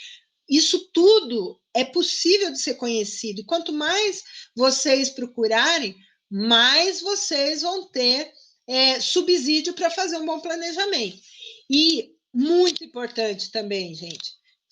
C: Isso tudo é possível de ser conhecido. E quanto mais vocês procurarem, mais vocês vão ter subsídio para fazer um bom planejamento. E muito importante também, gente,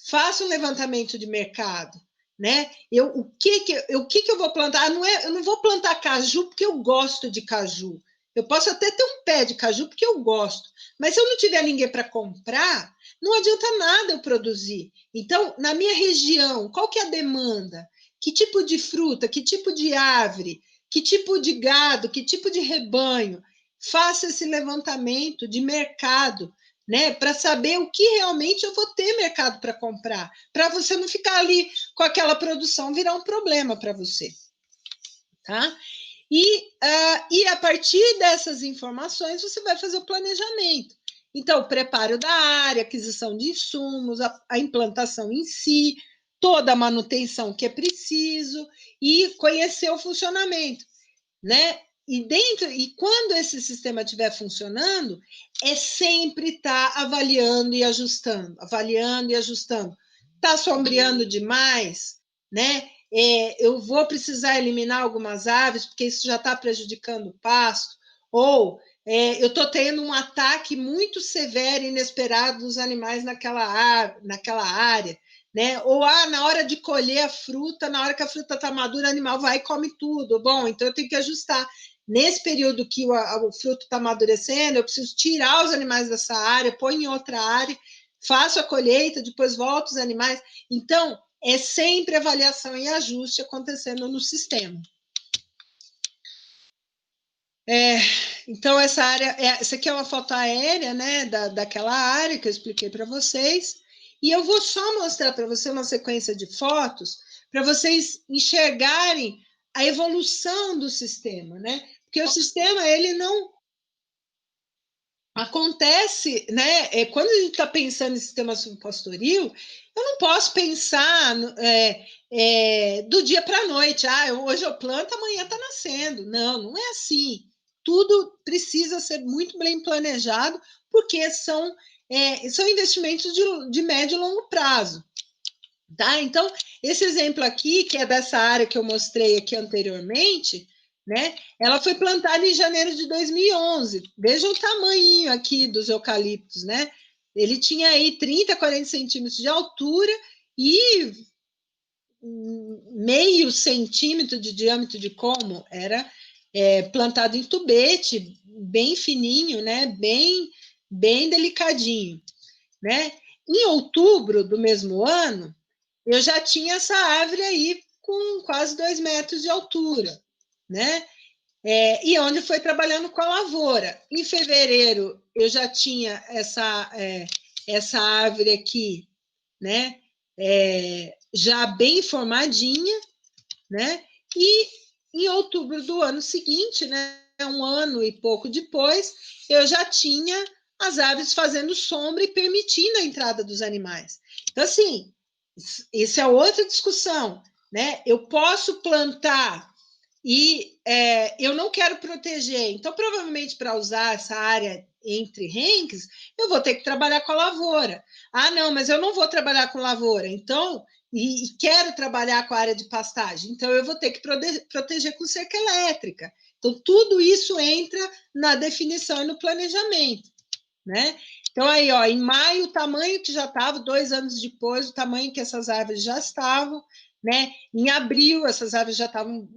C: faça um levantamento de mercado, né? O que eu vou plantar? Eu não vou plantar caju porque eu gosto de caju. Eu posso até ter um pé de caju porque eu gosto, mas se eu não tiver ninguém para comprar, não adianta nada eu produzir. Então, na minha região, qual que é a demanda? Que tipo de fruta? Que tipo de árvore? Que tipo de gado? Que tipo de rebanho? Faça esse levantamento de mercado, né, para saber o que realmente eu vou ter mercado para comprar, para você não ficar ali com aquela produção virar um problema para você, tá? E a partir dessas informações você vai fazer o planejamento. Então, o preparo da área, aquisição de insumos, a implantação em si, toda a manutenção que é preciso e conhecer o funcionamento, né? E quando esse sistema estiver funcionando, é sempre estar avaliando e ajustando, avaliando e ajustando. Está sombreando demais, né? Eu vou precisar eliminar algumas aves, porque isso já está prejudicando o pasto, ou eu estou tendo um ataque muito severo e inesperado dos animais naquela área, né? Ou na hora de colher a fruta, na hora que a fruta está madura, o animal vai e come tudo. Bom, então eu tenho que ajustar. Nesse período que o fruto está amadurecendo, eu preciso tirar os animais dessa área, pôr em outra área, faço a colheita, depois volto os animais. Então, é sempre avaliação e ajuste acontecendo no sistema. Então, essa área, essa aqui é uma foto aérea, né, daquela área que eu expliquei para vocês, e eu vou só mostrar para você uma sequência de fotos para vocês enxergarem a evolução do sistema, né? Porque o sistema, ele não acontece, né? Quando a gente está pensando em sistema subpastoril, eu não posso pensar do dia para a noite. Hoje eu planto, amanhã está nascendo. Não, não é assim. Tudo precisa ser muito bem planejado, porque são investimentos de médio e longo prazo. Tá? Então, esse exemplo aqui, que é dessa área que eu mostrei aqui anteriormente, né? Ela foi plantada em janeiro de 2011. Veja o tamanho aqui dos eucaliptos, né? Ele tinha aí 30, 40 centímetros de altura e meio centímetro de diâmetro de colmo. Era plantado em tubete, bem fininho, né? Bem delicadinho, né? Em outubro do mesmo ano, eu já tinha essa árvore aí com quase 2 metros de altura, né? E onde foi trabalhando com a lavoura. Em fevereiro, eu já tinha essa árvore aqui, né? Já bem formadinha, né? E em outubro do ano seguinte, né? Um ano e pouco depois, eu já tinha as árvores fazendo sombra e permitindo a entrada dos animais. Então, assim, isso é outra discussão, né? Eu posso plantar e eu não quero proteger. Então, provavelmente, para usar essa área entre renques, eu vou ter que trabalhar com a lavoura. Não, mas eu não vou trabalhar com lavoura. Então, e quero trabalhar com a área de pastagem. Então, eu vou ter que proteger com cerca elétrica. Então, tudo isso entra na definição e no planejamento, né? Então, aí, ó, em maio, o tamanho que já estava, 2 anos depois, o tamanho que essas árvores já estavam, né? Em abril, essas árvores já estavam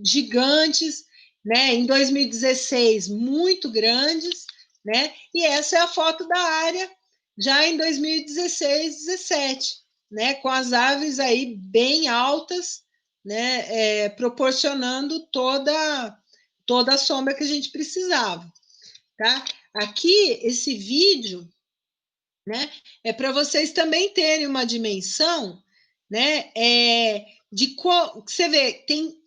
C: gigantes, né? Em 2016, muito grandes, né? E essa é a foto da área já em 2016, 17, né? Com as árvores aí bem altas, né? Proporcionando toda a sombra que a gente precisava, tá? Aqui, esse vídeo, né? É para vocês também terem uma dimensão, né? Você vê, tem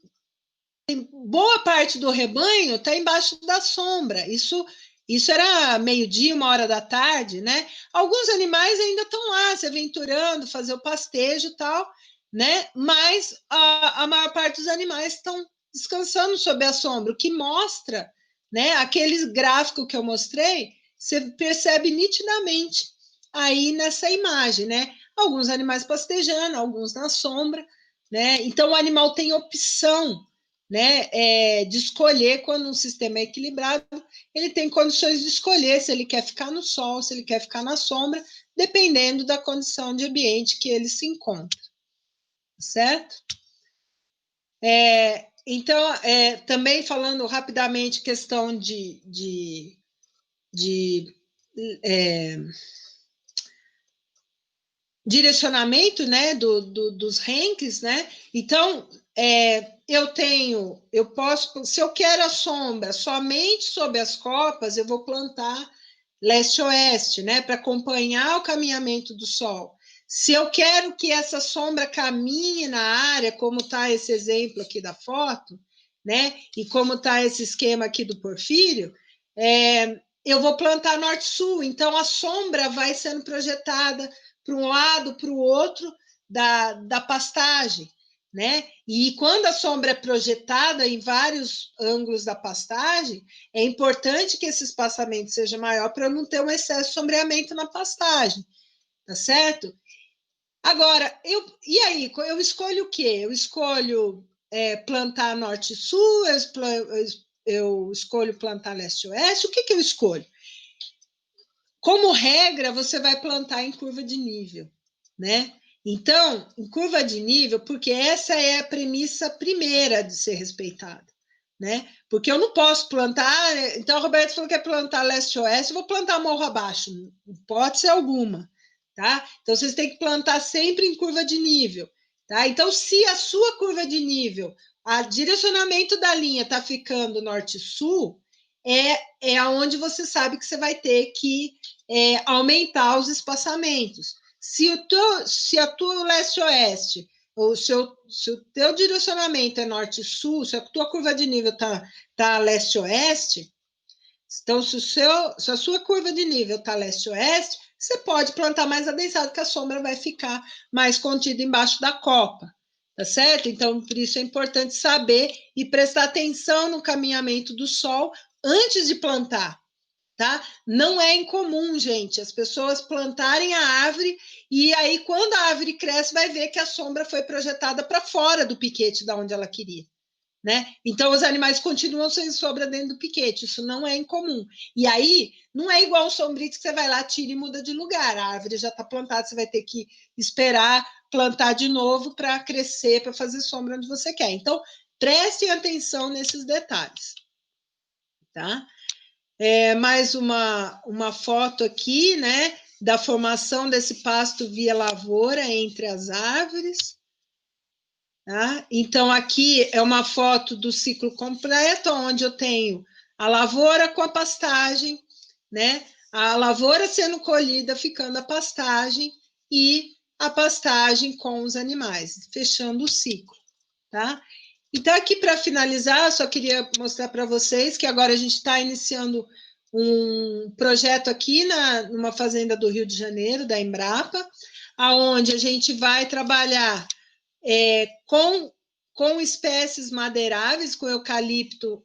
C: boa parte do rebanho está embaixo da sombra. Isso era meio-dia, 1 hora da tarde, né? Alguns animais ainda estão lá, se aventurando, fazer o pastejo e tal, né? Mas a maior parte dos animais estão descansando sob a sombra, o que mostra, né? Aqueles gráficos que eu mostrei, você percebe nitidamente aí nessa imagem, né? Alguns animais pastejando, alguns na sombra, né? Então o animal tem opção, né, de escolher. Quando um sistema é equilibrado, ele tem condições de escolher se ele quer ficar no sol, se ele quer ficar na sombra, dependendo da condição de ambiente que ele se encontra, certo? Então, também falando rapidamente questão de direcionamento, né, dos rankings, né? Então, eu posso, se eu quero a sombra somente sob as copas, eu vou plantar leste-oeste, né, para acompanhar o caminhamento do sol. Se eu quero que essa sombra caminhe na área, como está esse exemplo aqui da foto, né, e como está esse esquema aqui do porfírio, eu vou plantar norte-sul. Então, a sombra vai sendo projetada para um lado, para o outro da pastagem, né? E quando a sombra é projetada em vários ângulos da pastagem, é importante que esse espaçamento seja maior para não ter um excesso de sombreamento na pastagem, tá certo? Agora, e aí, eu escolho o quê? Eu escolho plantar norte-sul, eu escolho plantar leste-oeste, o que eu escolho? Como regra, você vai plantar em curva de nível, né? Então, em curva de nível, porque essa é a premissa primeira de ser respeitada, né? Porque eu não posso plantar. Então, a Roberta falou que é plantar leste-oeste, eu vou plantar morro abaixo, hipótese alguma, tá? Então, vocês têm que plantar sempre em curva de nível, tá? Então, se a sua curva de nível, o direcionamento da linha está ficando norte-sul, é aonde você sabe que você vai ter que aumentar os espaçamentos. Se a tua leste-oeste, ou se o teu direcionamento é norte-sul, se a tua curva de nível está leste-oeste, então, se a sua curva de nível está leste-oeste, você pode plantar mais adensado, que a sombra vai ficar mais contida embaixo da copa, tá certo? Então, por isso é importante saber e prestar atenção no caminhamento do sol antes de plantar, tá? Não é incomum, gente, as pessoas plantarem a árvore e aí, quando a árvore cresce, vai ver que a sombra foi projetada para fora do piquete da onde ela queria. Né? Então, os animais continuam sem sombra dentro do piquete, isso não é incomum. E aí, não é igual o sombrite que você vai lá, tira e muda de lugar, a árvore já está plantada, você vai ter que esperar plantar de novo para crescer, para fazer sombra onde você quer. Então, prestem atenção nesses detalhes. Tá? Mais uma foto aqui, né, da formação desse pasto via lavoura entre as árvores. Tá? Então, aqui é uma foto do ciclo completo, onde eu tenho a lavoura com a pastagem, né? A lavoura sendo colhida, ficando a pastagem, e a pastagem com os animais, fechando o ciclo. Tá? Então, aqui para finalizar, só queria mostrar para vocês que agora a gente está iniciando um projeto aqui numa fazenda do Rio de Janeiro, da Embrapa, aonde a gente vai trabalhar com espécies madeiráveis, com eucalipto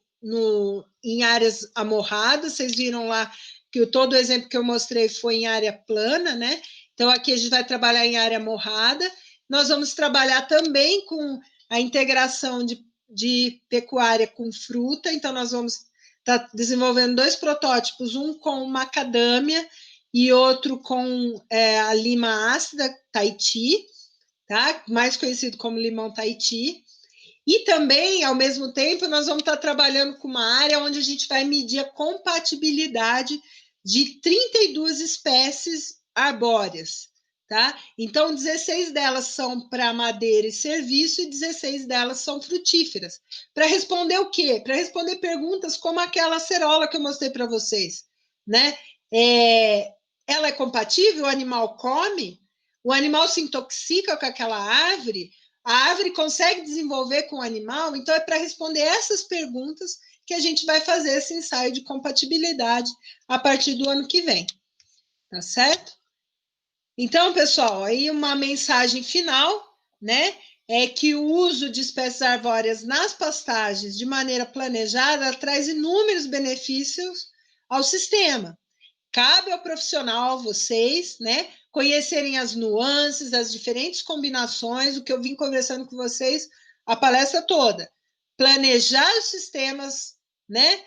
C: em áreas amorradas. Vocês viram lá que todo o exemplo que eu mostrei foi em área plana, né? Então, aqui a gente vai trabalhar em área amorrada. Nós vamos trabalhar também com a integração de pecuária com fruta. Então, nós vamos estar desenvolvendo 2 protótipos, um com macadâmia e outro com a lima ácida, Tahiti, tá? Mais conhecido como limão Tahiti. E também, ao mesmo tempo, nós vamos estar trabalhando com uma área onde a gente vai medir a compatibilidade de 32 espécies arbóreas, tá? Então, 16 delas são para madeira e serviço e 16 delas são frutíferas. Para responder o quê? Para responder perguntas como aquela acerola que eu mostrei para vocês, né? Ela é compatível? O animal come? O animal se intoxica com aquela árvore? A árvore consegue desenvolver com o animal? Então, é para responder essas perguntas que a gente vai fazer esse ensaio de compatibilidade a partir do ano que vem. Tá certo? Então, pessoal, aí uma mensagem final, né? É que o uso de espécies arbóreas nas pastagens de maneira planejada traz inúmeros benefícios ao sistema. Cabe ao profissional, vocês, né, conhecerem as nuances, as diferentes combinações, o que eu vim conversando com vocês a palestra toda. Planejar os sistemas, né,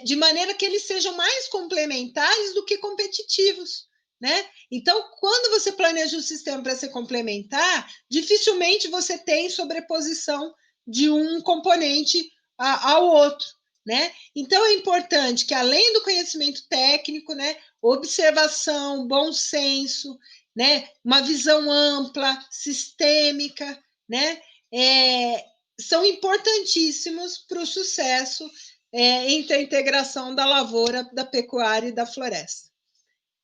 C: de maneira que eles sejam mais complementares do que competitivos, né? Então, quando você planeja o sistema para ser complementar, dificilmente você tem sobreposição de um componente ao outro. Né? Então, é importante que, além do conhecimento técnico, né, observação, bom senso, né, uma visão ampla, sistêmica, né, são importantíssimos para o sucesso entre a integração da lavoura, da pecuária e da floresta.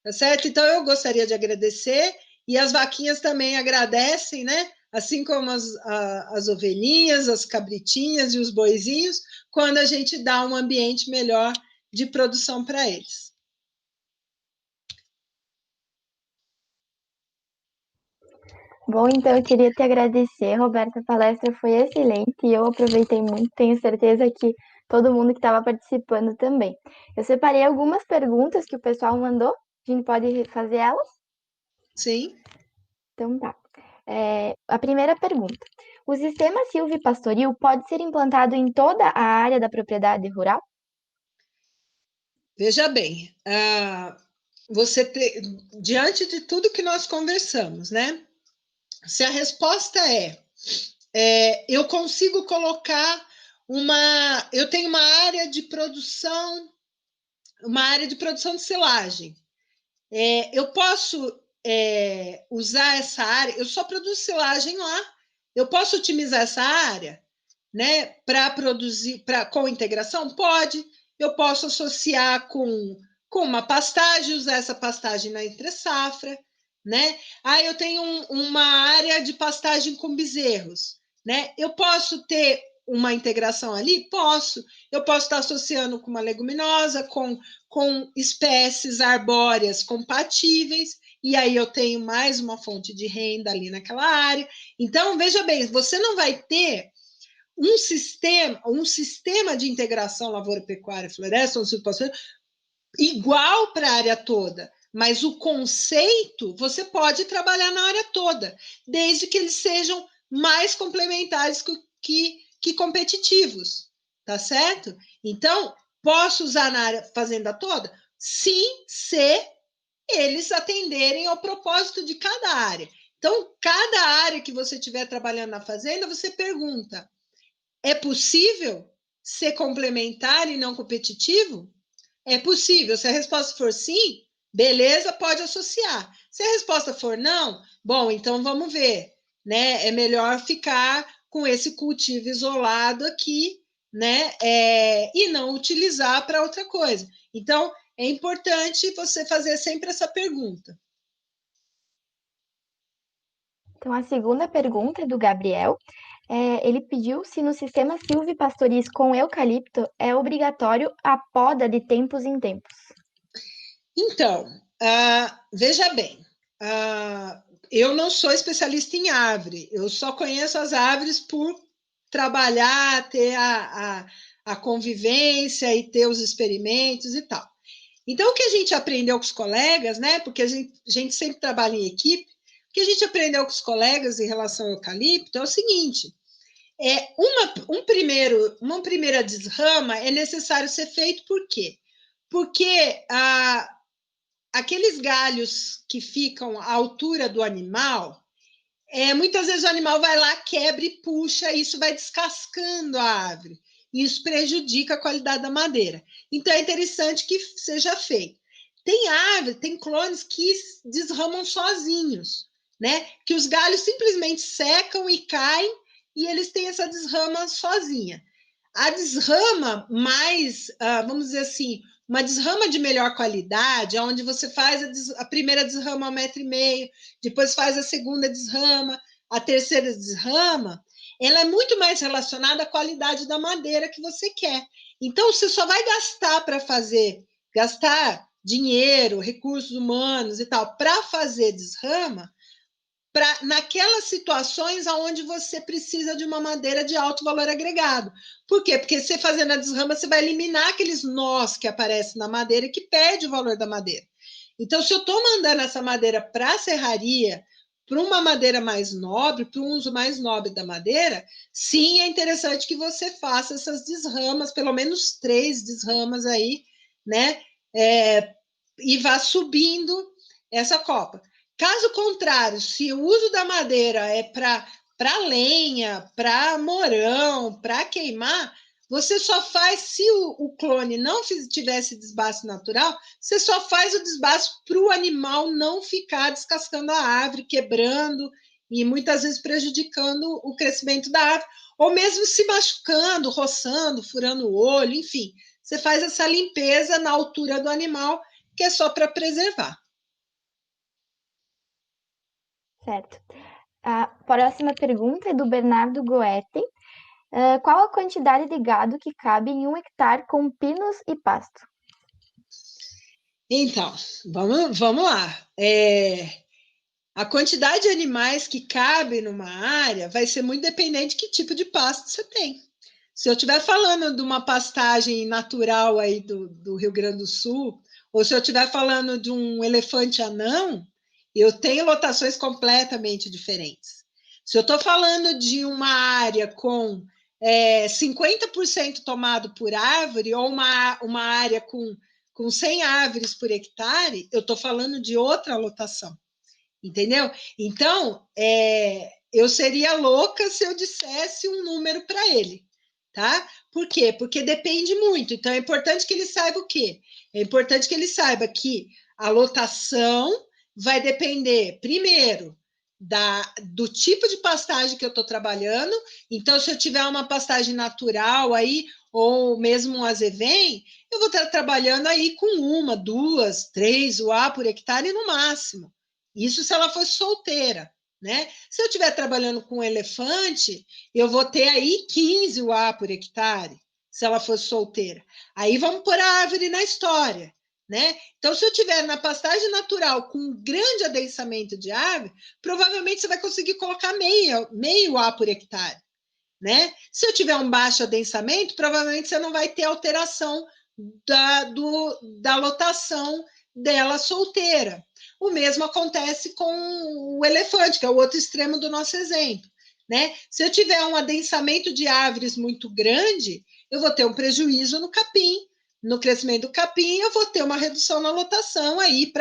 C: Tá certo? Então, eu gostaria de agradecer, e as vaquinhas também agradecem, né? Assim como as ovelhinhas, as cabritinhas e os boizinhos, quando a gente dá um ambiente melhor de produção para eles.
B: Bom, então eu queria te agradecer, Roberta, a palestra foi excelente e eu aproveitei muito, tenho certeza que todo mundo que estava participando também. Eu separei algumas perguntas que o pessoal mandou, a gente pode fazer elas?
C: Sim.
B: Então tá. A primeira pergunta: o sistema silvipastoril pode ser implantado em toda a área da propriedade rural?
C: Veja bem, diante de tudo que nós conversamos, né? Se a resposta eu consigo colocar eu tenho uma área de produção de silagem. Eu posso usar essa área, eu só produzo silagem lá, eu posso otimizar essa área, né, para produzir com integração? Pode. eu posso associar com uma pastagem, usar essa pastagem na entre-safra, né? Eu tenho uma área de pastagem com bezerros, né? Eu posso ter uma integração ali? Posso. Eu posso estar associando com uma leguminosa, com espécies arbóreas compatíveis, e aí eu tenho mais uma fonte de renda ali naquela área. Então, veja bem, você não vai ter um sistema de integração lavoura, pecuária, floresta, igual para a área toda, mas o conceito você pode trabalhar na área toda, desde que eles sejam mais complementares que competitivos, tá certo? Então, posso usar na área fazenda toda? Sim, se eles atenderem ao propósito de cada área. Então, cada área que você estiver trabalhando na fazenda, você pergunta: é possível ser complementar e não competitivo? É possível. Se a resposta for sim, beleza, pode associar. Se a resposta for não, bom, então vamos ver, né? É melhor ficar com esse cultivo isolado aqui, né? E não utilizar para outra coisa. Então, é importante você fazer sempre essa pergunta.
B: Então, a segunda pergunta é do Gabriel. Ele pediu se no sistema silvipastoris com eucalipto é obrigatório a poda de tempos em tempos.
C: Então, veja bem, eu não sou especialista em árvore, eu só conheço as árvores por trabalhar, ter a convivência e ter os experimentos e tal. Então, o que a gente aprendeu com os colegas, né? Porque a gente sempre trabalha em equipe, o que a gente aprendeu com os colegas em relação ao eucalipto é o seguinte: uma primeira desrama é necessário ser feito por quê? Porque aqueles galhos que ficam à altura do animal, muitas vezes o animal vai lá, quebra e puxa, e isso vai descascando a árvore. E isso prejudica a qualidade da madeira. Então, é interessante que seja feito. Tem árvore, tem clones que desramam sozinhos, né? Que os galhos simplesmente secam e caem, e eles têm essa desrama sozinha. A desrama mais, vamos dizer assim, uma desrama de melhor qualidade, onde você faz a primeira desrama 1,5 m, depois faz a segunda desrama, a terceira desrama, ela é muito mais relacionada à qualidade da madeira que você quer. Então, você só vai gastar dinheiro, recursos humanos e tal, para fazer desrama, naquelas situações onde você precisa de uma madeira de alto valor agregado. Por quê? Porque você fazendo a desrama, você vai eliminar aqueles nós que aparecem na madeira que perde o valor da madeira. Então, se eu estou mandando essa madeira para a serraria, para uma madeira mais nobre, para um uso mais nobre da madeira, sim, é interessante que você faça essas desramas, pelo menos 3 desramas aí, né? E vá subindo essa copa. Caso contrário, se o uso da madeira é para lenha, para morão, para queimar, você só faz, se o clone não tivesse desbaste natural, você só faz o desbaste para o animal não ficar descascando a árvore, quebrando e muitas vezes prejudicando o crescimento da árvore, ou mesmo se machucando, roçando, furando o olho, enfim. Você faz essa limpeza na altura do animal, que é só para preservar.
B: Certo. A próxima pergunta é do Bernardo Goethe. Qual a quantidade de gado que cabe em 1 hectare com pinos e pasto?
C: Então, vamos lá. A quantidade de animais que cabe numa área vai ser muito dependente de que tipo de pasto você tem. Se eu estiver falando de uma pastagem natural aí do Rio Grande do Sul, ou se eu estiver falando de um elefante anão, eu tenho lotações completamente diferentes. Se eu estou falando de uma área com 50% tomado por árvore, ou uma área com 100 árvores por hectare, eu estou falando de outra lotação. Entendeu? Então, eu seria louca se eu dissesse um número para ele, tá? Por quê? Porque depende muito. Então, é importante que ele saiba o quê? É importante que ele saiba que a lotação vai depender, primeiro, do tipo de pastagem que eu estou trabalhando. Então, se eu tiver uma pastagem natural aí, ou mesmo um azevém, eu vou estar trabalhando aí com 1, 2, 3 UA por hectare no máximo. Isso se ela fosse solteira, né? Se eu estiver trabalhando com elefante, eu vou ter aí 15 UA por hectare, se ela fosse solteira. Aí vamos pôr a árvore na história, né? Então, se eu tiver na pastagem natural com um grande adensamento de árvore, provavelmente você vai conseguir colocar meio A por hectare, né? Se eu tiver um baixo adensamento, provavelmente você não vai ter alteração da lotação dela solteira. O mesmo acontece com o elefante, que é o outro extremo do nosso exemplo, né? Se eu tiver um adensamento de árvores muito grande, eu vou ter um prejuízo no capim. No crescimento do capim, eu vou ter uma redução na lotação aí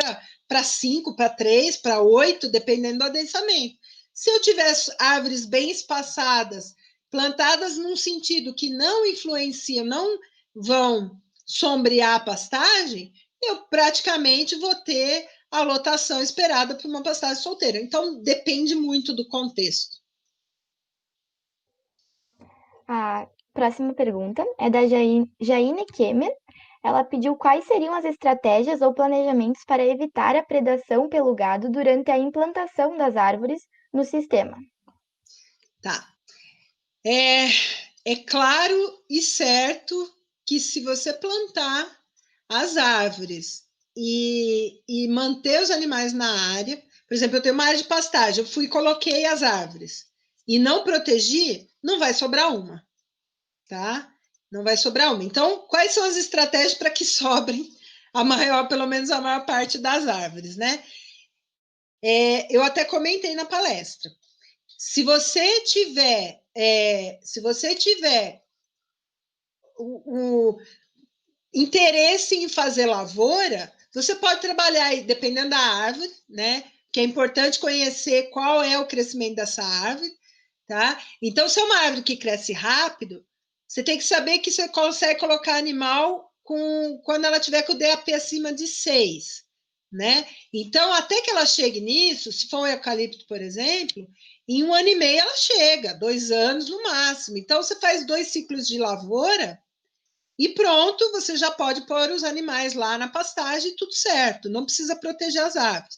C: para 5, para 3, para 8, dependendo do adensamento. Se eu tiver árvores bem espaçadas, plantadas num sentido que não influenciam, não vão sombrear a pastagem, eu praticamente vou ter a lotação esperada para uma pastagem solteira. Então, depende muito do contexto.
B: A próxima pergunta é da Jaine Kemer. Ela pediu quais seriam as estratégias ou planejamentos para evitar a predação pelo gado durante a implantação das árvores no sistema.
C: Tá. É claro e certo que se você plantar as árvores e manter os animais na área, por exemplo, eu tenho uma área de pastagem, eu fui e coloquei as árvores e não protegi, não vai sobrar uma, tá? Não vai sobrar uma. Então, quais são as estratégias para que sobrem pelo menos a maior parte das árvores, né? Eu até comentei na palestra. Se você tiver o interesse em fazer lavoura, você pode trabalhar, dependendo da árvore, né? Que é importante conhecer qual é o crescimento dessa árvore, tá? Então, se é uma árvore que cresce rápido, você tem que saber que você consegue colocar animal quando ela tiver com o DAP acima de 6, né? Então, até que ela chegue nisso, se for um eucalipto, por exemplo, em 1 ano e meio ela chega, 2 anos no máximo. Então, você faz 2 ciclos de lavoura e pronto, você já pode pôr os animais lá na pastagem, tudo certo, não precisa proteger as árvores.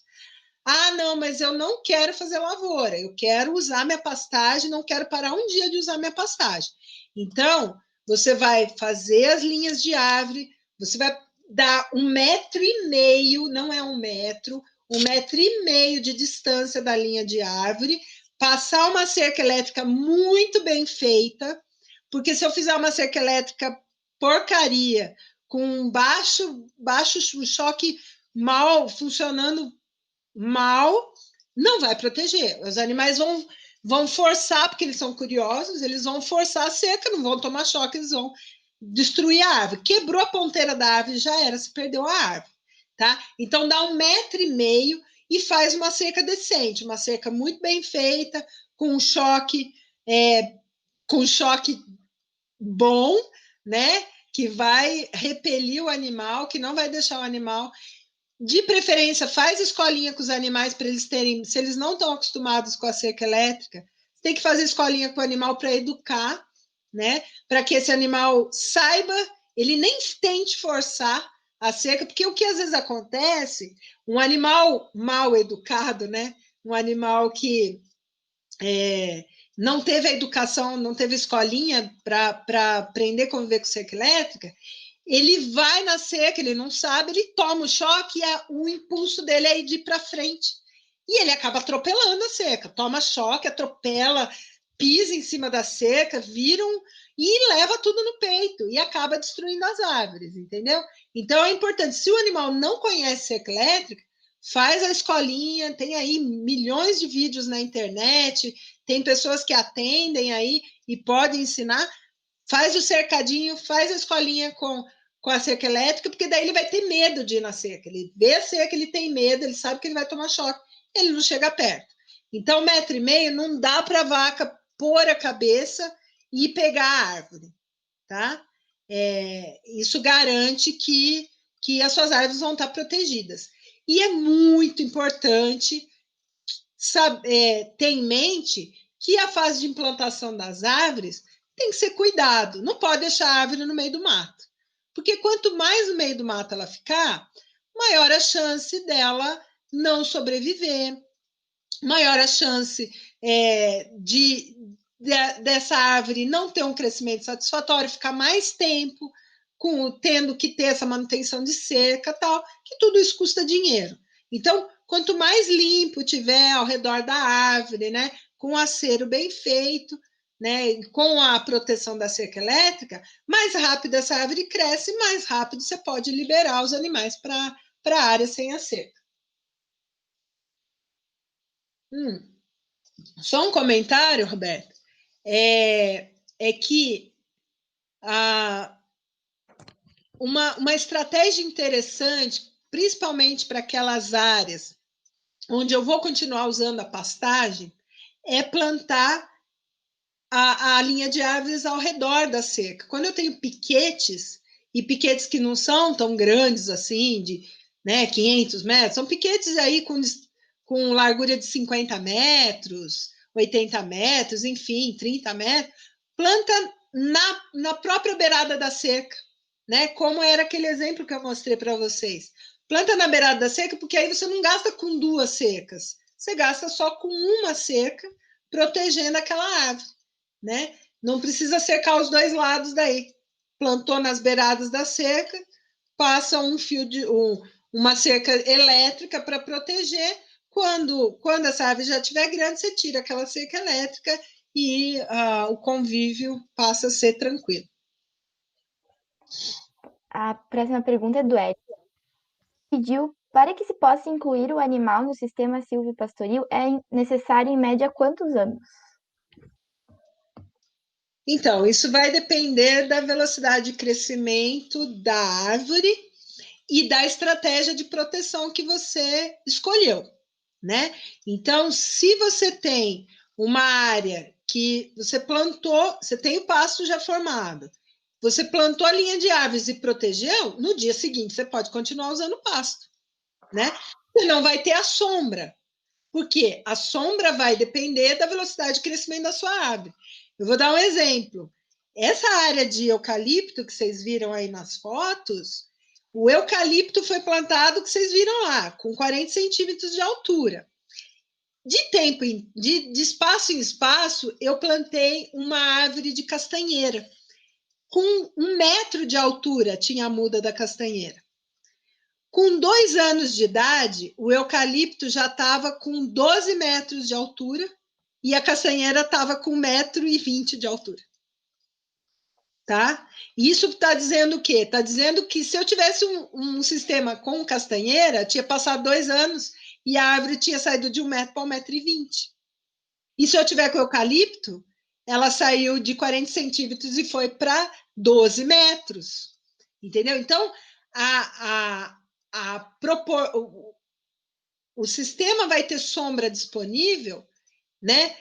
C: Ah, não, mas eu não quero fazer lavoura, eu quero usar minha pastagem, não quero parar um dia de usar minha pastagem. Então, você vai fazer as linhas de árvore, você vai dar 1,5 metro, não é 1 metro, 1,5 metro de distância da linha de árvore, passar uma cerca elétrica muito bem feita, porque se eu fizer uma cerca elétrica porcaria, com baixo choque mal funcionando mal, não vai proteger. Os animais vão forçar, porque eles são curiosos, eles vão forçar a seca, não vão tomar choque, eles vão destruir a árvore. Quebrou a ponteira da árvore, já era, se perdeu a árvore, tá? Então dá 1,5 metro e faz uma cerca decente, uma cerca muito bem feita, com choque bom, né? Que vai repelir o animal, que não vai deixar o animal. De preferência, faz escolinha com os animais para eles terem, se eles não estão acostumados com a cerca elétrica, tem que fazer escolinha com o animal para educar, né? Para que esse animal saiba, ele nem tente forçar a cerca, porque o que às vezes acontece, um animal mal educado, né? Um animal que não teve a educação, não teve escolinha para aprender a conviver com cerca elétrica, ele vai na seca, ele não sabe, ele toma o choque e o impulso dele é ir para frente. E ele acaba atropelando a seca, toma choque, atropela, pisa em cima da seca, e leva tudo no peito e acaba destruindo as árvores, entendeu? Então é importante, se o animal não conhece cerca elétrica, faz a escolinha, tem aí milhões de vídeos na internet, tem pessoas que atendem aí e podem ensinar, faz o cercadinho, faz a escolinha com a cerca elétrica, porque daí ele vai ter medo de ir na cerca. Ele vê a cerca, ele tem medo, ele sabe que ele vai tomar choque, ele não chega perto. Então, 1,5 metro não dá para a vaca pôr a cabeça e pegar a árvore, tá? Isso garante que as suas árvores vão estar protegidas. E é muito importante ter em mente que a fase de implantação das árvores tem que ser cuidado, não pode deixar a árvore no meio do mato. Porque quanto mais no meio do mato ela ficar, maior a chance dela não sobreviver, maior a chance dessa árvore não ter um crescimento satisfatório, ficar mais tempo tendo que ter essa manutenção de cerca, tal, que tudo isso custa dinheiro. Então, quanto mais limpo tiver ao redor da árvore, né, com o acero bem feito, né, com a proteção da cerca elétrica, mais rápido essa árvore cresce, mais rápido você pode liberar os animais para a área sem a cerca. Só um comentário, Roberto, é que uma estratégia interessante, principalmente para aquelas áreas onde eu vou continuar usando a pastagem, é plantar a linha de árvores ao redor da cerca. Quando eu tenho piquetes, e piquetes que não são tão grandes assim, de 500 metros, são piquetes aí com largura de 50 metros, 80 metros, enfim, 30 metros, planta na própria beirada da cerca, né? Como era aquele exemplo que eu mostrei para vocês. Planta na beirada da cerca, porque aí você não gasta com 2 cercas, você gasta só com uma cerca, protegendo aquela árvore, né? Não precisa cercar os 2 lados daí. Plantou nas beiradas da cerca, passa um fio uma cerca elétrica para proteger. Quando essa árvore já estiver grande, você tira aquela cerca elétrica e o convívio passa a ser tranquilo.
B: A próxima pergunta é do Ed. Pediu, para que se possa incluir o animal no sistema silvopastoril, é necessário, em média, quantos anos?
C: Então, isso vai depender da velocidade de crescimento da árvore e da estratégia de proteção que você escolheu, né? Então, se você tem uma área que você plantou, você tem o pasto já formado, você plantou a linha de árvores e protegeu, no dia seguinte você pode continuar usando o pasto, né? Você não vai ter a sombra, porque a sombra vai depender da velocidade de crescimento da sua árvore. Eu vou dar um exemplo. Essa área de eucalipto que vocês viram aí nas fotos, o eucalipto foi plantado, que vocês viram lá, com 40 centímetros de altura. De espaço em espaço, eu plantei uma árvore de castanheira. Com 1 metro de altura tinha a muda da castanheira. Com 2 anos de idade, o eucalipto já estava com 12 metros de altura e a castanheira estava com 1,20 m de altura. Tá? Isso está dizendo o quê? Está dizendo que se eu tivesse um sistema com castanheira, tinha passado 2 anos e a árvore tinha saído de 1 metro para 1,20 m. E se eu tiver com eucalipto, ela saiu de 40 centímetros e foi para 12 metros. Entendeu? Então, o sistema vai ter sombra disponível, né?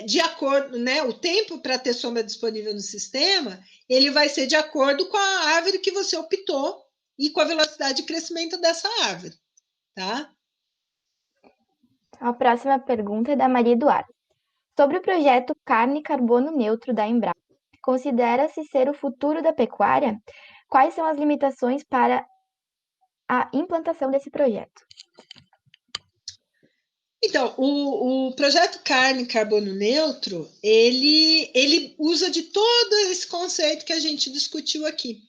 C: De acordo, né? O tempo para ter sombra disponível no sistema, ele vai ser de acordo com a árvore que você optou e com a velocidade de crescimento dessa árvore, tá?
B: A próxima pergunta é da Maria Eduarda. Sobre o projeto Carne e Carbono Neutro da Embrapa, considera-se ser o futuro da pecuária? Quais são as limitações para a implantação desse projeto?
C: Então, o projeto Carne e Carbono Neutro, ele usa de todo esse conceito que a gente discutiu aqui,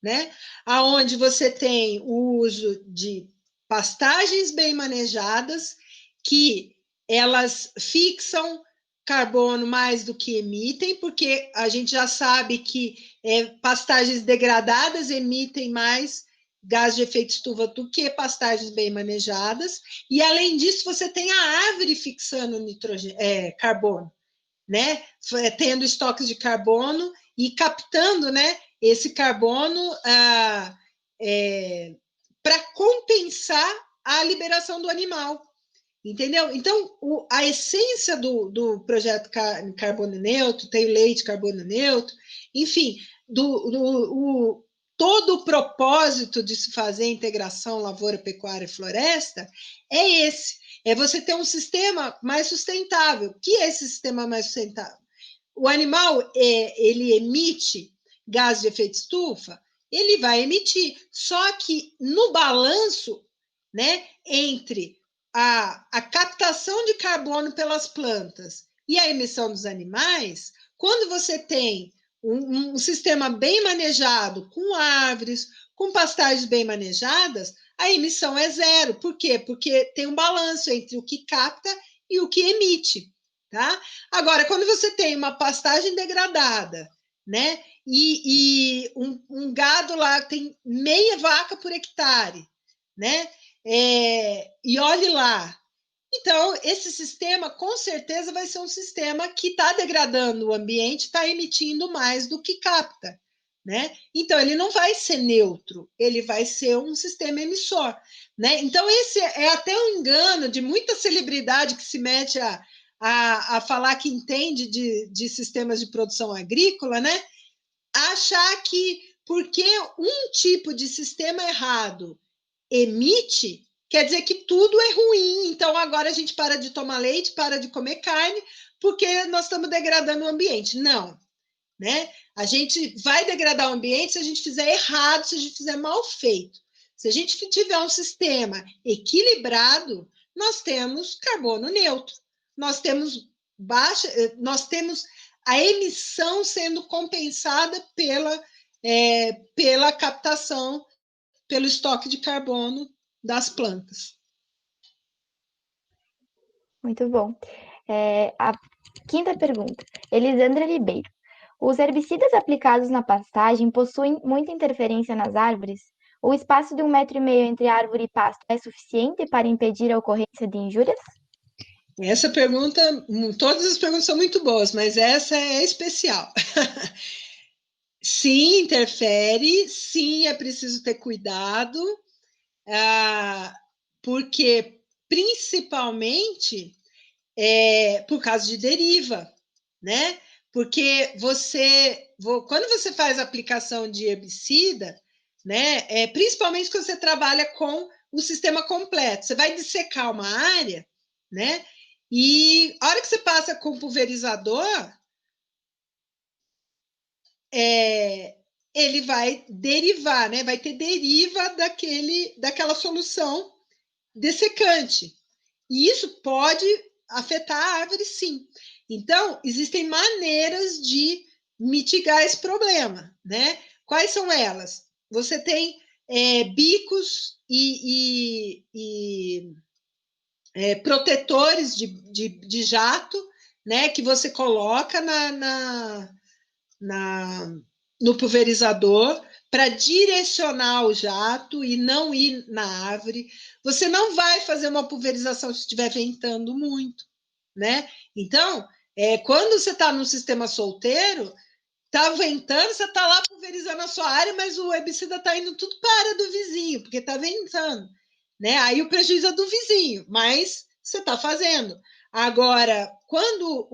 C: né? Aonde você tem o uso de pastagens bem manejadas, que elas fixam carbono mais do que emitem, porque a gente já sabe que pastagens degradadas emitem mais gás de efeito estufa do que pastagens bem manejadas, e além disso você tem a árvore fixando carbono, né? Tendo estoques de carbono e captando, né, esse carbono para compensar a liberação do animal, entendeu? Então, a essência do projeto Carbono Neutro, tem leite carbono neutro, enfim, todo o propósito de se fazer a integração lavoura, pecuária e floresta é esse. é você ter um sistema mais sustentável. O que é esse sistema mais sustentável? O animal, ele emite gás de efeito estufa, ele vai emitir, só que no balanço, né, entre a captação de carbono pelas plantas e a emissão dos animais, quando você tem um sistema bem manejado, com árvores, com pastagens bem manejadas, a emissão é zero. Por quê? Porque tem um balanço entre o que capta e o que emite. Tá? Agora, quando você tem uma pastagem degradada, né, e um gado lá tem meia vaca por hectare, né, e olhe lá. Então, esse sistema, com certeza, vai ser um sistema que está degradando o ambiente, está emitindo mais do que capta, né? Então, ele não vai ser neutro, ele vai ser um sistema emissor, né? Então, esse é até um engano de muita celebridade que se mete a falar que entende de sistemas de produção agrícola, né? Achar que porque um tipo de sistema errado emite, quer dizer que tudo é ruim. Então agora a gente para de tomar leite, para de comer carne, porque nós estamos degradando o ambiente. Não, né? A gente vai degradar o ambiente se a gente fizer errado, se a gente fizer mal feito. Se a gente tiver um sistema equilibrado, nós temos carbono neutro. Nós temos a emissão sendo compensada pela captação, pelo estoque de carbono das plantas.
B: Muito bom. A quinta pergunta. Elisandra Ribeiro. Os herbicidas aplicados na pastagem possuem muita interferência nas árvores? O espaço de 1,5 m entre árvore e pasto é suficiente para impedir a ocorrência de injúrias?
C: Essa pergunta, todas as perguntas são muito boas, mas essa é especial. Sim, interfere, sim, é preciso ter cuidado, porque principalmente por causa de deriva, né? Porque quando você faz aplicação de herbicida, né? Principalmente quando você trabalha com o sistema completo, você vai dissecar uma área, né? E a hora que você passa com o pulverizador, ele vai derivar, né? Vai ter deriva daquela solução dessecante. E isso pode afetar a árvore, sim. Então, existem maneiras de mitigar esse problema, né? Quais são elas? Você tem bicos e protetores de jato, né? Que você coloca no pulverizador para direcionar o jato e não ir na árvore. Você não vai fazer uma pulverização se estiver ventando muito, né? Então, quando você está no sistema solteiro, está ventando, você está lá pulverizando a sua área, mas o herbicida está indo tudo para a área do vizinho, porque está ventando, né? Aí o prejuízo é do vizinho, mas você está fazendo. Agora, quando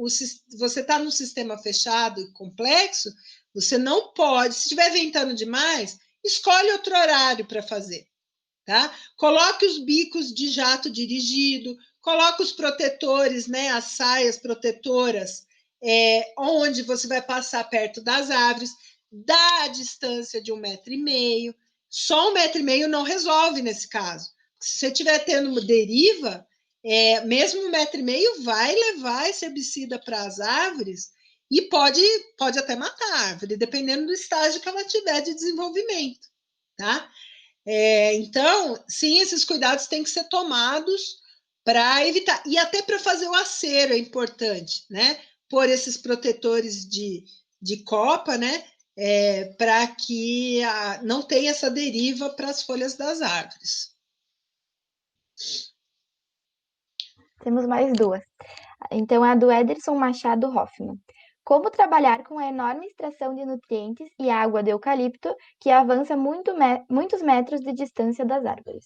C: você está num sistema fechado e complexo, você não pode, se estiver ventando demais, escolhe outro horário para fazer, tá? Coloque os bicos de jato dirigido, coloque os protetores, né, as saias protetoras, onde você vai passar perto das árvores, dá a distância de 1,5 m. Só 1,5 m não resolve nesse caso. Se você estiver tendo deriva, mesmo 1,5 m vai levar esse herbicida para as árvores e pode até matar a árvore, dependendo do estágio que ela tiver de desenvolvimento, tá? Então, sim, esses cuidados têm que ser tomados para evitar, e até para fazer o acero é importante, né? Pôr esses protetores de copa, né? Para que não tenha essa deriva para as folhas das árvores.
B: Temos mais duas. Então, a do Ederson Machado Hoffman. Como trabalhar com a enorme extração de nutrientes e água do eucalipto que avança muitos metros de distância das árvores?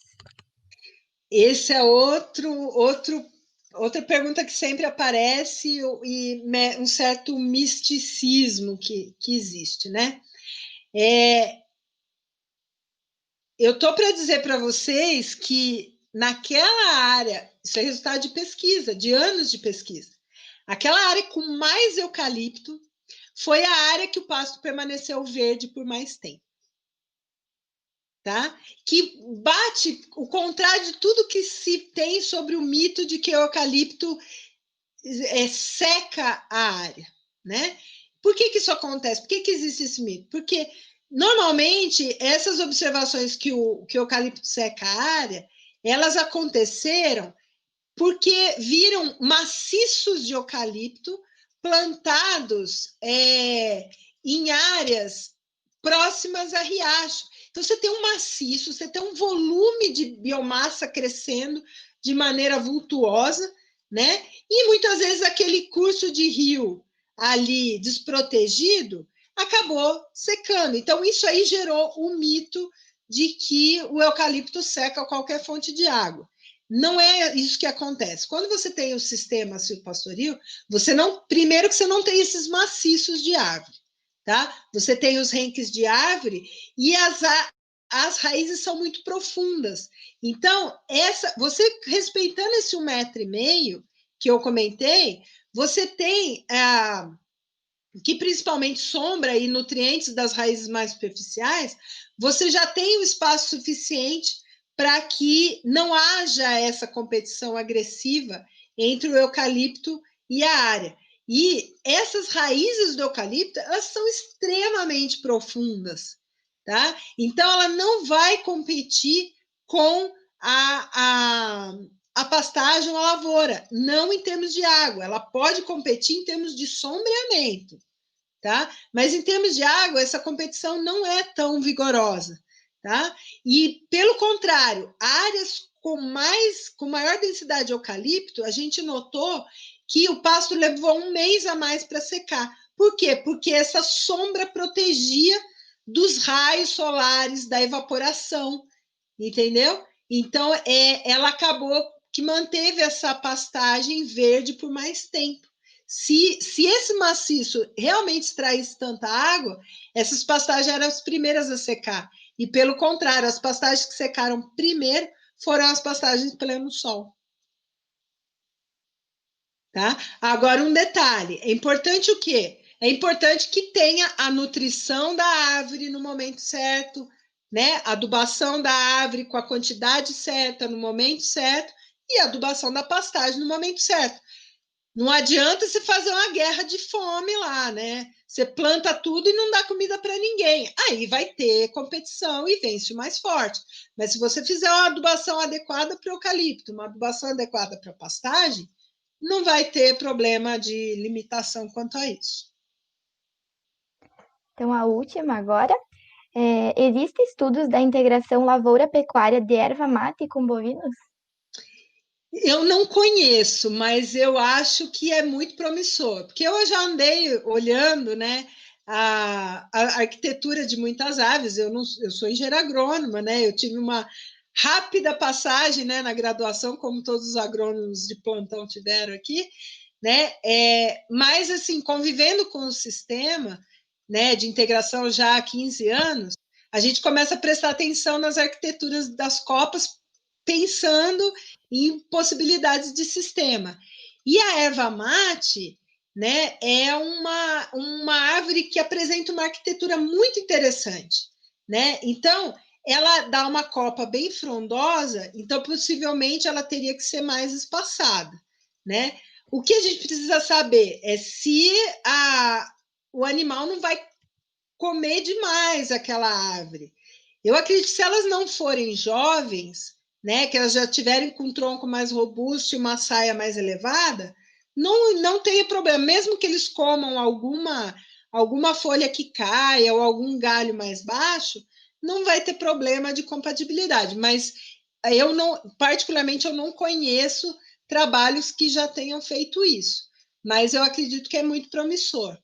C: Esse é outra pergunta que sempre aparece e um certo misticismo que existe, né? Eu estou para dizer para vocês que naquela área, isso é resultado de pesquisa, de anos de pesquisa, aquela área com mais eucalipto foi a área que o pasto permaneceu verde por mais tempo. Tá? Que bate o contrário de tudo que se tem sobre o mito de que o eucalipto seca a área, né? Por que isso acontece? Por que existe esse mito? Porque normalmente essas observações que o eucalipto seca a área, elas aconteceram porque viram maciços de eucalipto plantados em áreas próximas a riacho. Então, você tem um maciço, você tem um volume de biomassa crescendo de maneira vultuosa, né? E muitas vezes aquele curso de rio ali desprotegido acabou secando. Então, isso aí gerou o mito de que o eucalipto seca qualquer fonte de água. Não é isso que acontece. Quando você tem o sistema silvopastoril, primeiro que você não tem esses maciços de árvore, tá? Você tem os renques de árvore e as raízes são muito profundas. Então, você respeitando esse 1,5 m que eu comentei, você tem que principalmente sombra e nutrientes das raízes mais superficiais, você já tem o espaço suficiente para que não haja essa competição agressiva entre o eucalipto e a área. E essas raízes do eucalipto, elas são extremamente profundas, tá? Então, ela não vai competir com a pastagem ou a lavoura, não em termos de água, ela pode competir em termos de sombreamento, tá? Mas em termos de água, essa competição não é tão vigorosa, tá? E, pelo contrário, áreas com maior densidade de eucalipto, a gente notou que o pasto levou 1 mês a mais para secar. Por quê? Porque essa sombra protegia dos raios solares, da evaporação, entendeu? Então, ela acabou que manteve essa pastagem verde por mais tempo. Se esse maciço realmente extraísse tanta água, essas pastagens eram as primeiras a secar. E, pelo contrário, as pastagens que secaram primeiro foram as pastagens em pleno sol. Tá? Agora, um detalhe. É importante o quê? É importante que tenha a nutrição da árvore no momento certo, né? A adubação da árvore com a quantidade certa no momento certo e a adubação da pastagem no momento certo. Não adianta você fazer uma guerra de fome lá, né? Você planta tudo e não dá comida para ninguém. Aí vai ter competição e vence o mais forte. Mas se você fizer uma adubação adequada para o eucalipto, uma adubação adequada para a pastagem, não vai ter problema de limitação quanto a isso.
B: Então, a última agora. Existem estudos da integração lavoura-pecuária de erva mate com bovinos?
C: Eu não conheço, mas eu acho que é muito promissor, porque eu já andei olhando, né, a arquitetura de muitas aves. Eu sou engenheira agrônoma, né? Eu tive uma rápida passagem, né, na graduação, como todos os agrônomos de plantão tiveram aqui, né? Mas assim, convivendo com o sistema, né, de integração já há 15 anos, a gente começa a prestar atenção nas arquiteturas das copas, pensando em possibilidades de sistema. E a erva mate, né, é uma árvore que apresenta uma arquitetura muito interessante, né? Então, ela dá uma copa bem frondosa, então possivelmente ela teria que ser mais espaçada, né? O que a gente precisa saber é se o animal não vai comer demais aquela árvore. Eu acredito que se elas não forem jovens, né, que elas já tiverem com um tronco mais robusto e uma saia mais elevada, não tenha problema, mesmo que eles comam alguma folha que caia ou algum galho mais baixo, não vai ter problema de compatibilidade. Mas particularmente, eu não conheço trabalhos que já tenham feito isso, mas eu acredito que é muito promissor.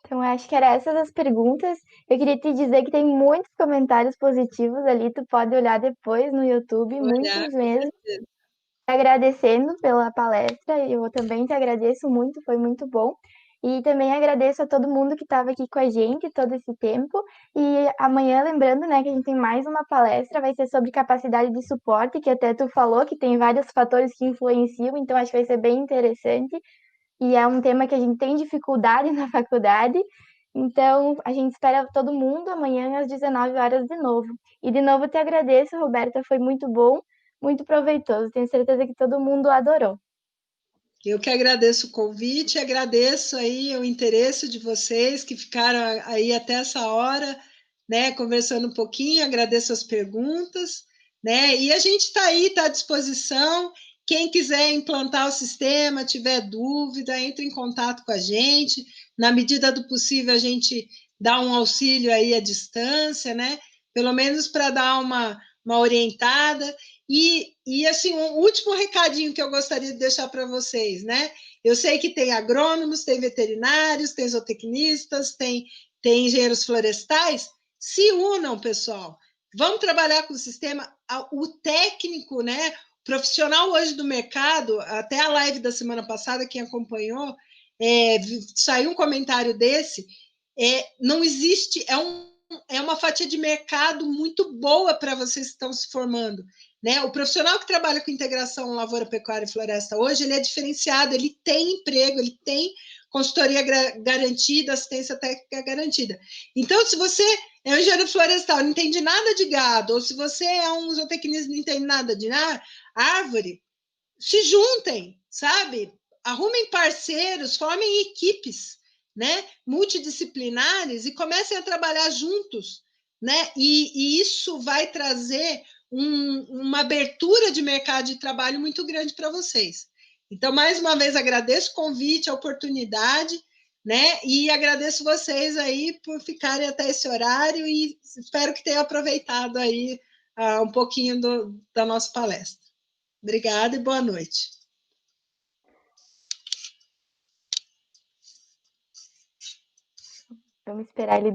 B: Então, acho que era essas as perguntas. Eu queria te dizer que tem muitos comentários positivos ali, tu pode olhar depois no YouTube, muitos mesmo. Agradecendo pela palestra, eu também te agradeço muito, foi muito bom. E também agradeço a todo mundo que estava aqui com a gente todo esse tempo. E amanhã, lembrando, né, que a gente tem mais uma palestra, vai ser sobre capacidade de suporte, que até tu falou que tem vários fatores que influenciam, então acho que vai ser bem interessante. E é um tema que a gente tem dificuldade na faculdade. Então, a gente espera todo mundo amanhã às 19 horas de novo. E de novo te agradeço, Roberta, foi muito bom, muito proveitoso. Tenho certeza que todo mundo adorou.
C: Eu que agradeço o convite, agradeço aí o interesse de vocês que ficaram aí até essa hora, né, conversando um pouquinho, agradeço as perguntas, né, e a gente está aí, está à disposição. Quem quiser implantar o sistema, tiver dúvida, entre em contato com a gente. Na medida do possível, a gente dá um auxílio aí à distância, né, pelo menos para dar uma orientada. E assim, um último recadinho que eu gostaria de deixar para vocês, né? Eu sei que tem agrônomos, tem veterinários, tem zootecnistas, tem engenheiros florestais. Se unam, pessoal. Vamos trabalhar com o sistema. O técnico, né? Profissional hoje do mercado, até a live da semana passada, quem acompanhou, saiu um comentário desse. Não existe, é uma fatia de mercado muito boa para vocês que estão se formando. Né? O profissional que trabalha com integração lavoura, pecuária e floresta hoje, ele é diferenciado, ele tem emprego, ele tem consultoria garantida, assistência técnica garantida. Então, se você é um engenheiro florestal, não entende nada de gado, ou se você é um zootecnista, não entende nada de árvore, se juntem, sabe? Arrumem parceiros, formem equipes, né? Multidisciplinares e comecem a trabalhar juntos, né? E isso vai trazer uma abertura de mercado de trabalho muito grande para vocês. Então, mais uma vez, agradeço o convite, a oportunidade, né? E agradeço vocês aí por ficarem até esse horário e espero que tenham aproveitado aí um pouquinho da nossa palestra. Obrigada e boa noite.
B: Vamos esperar ele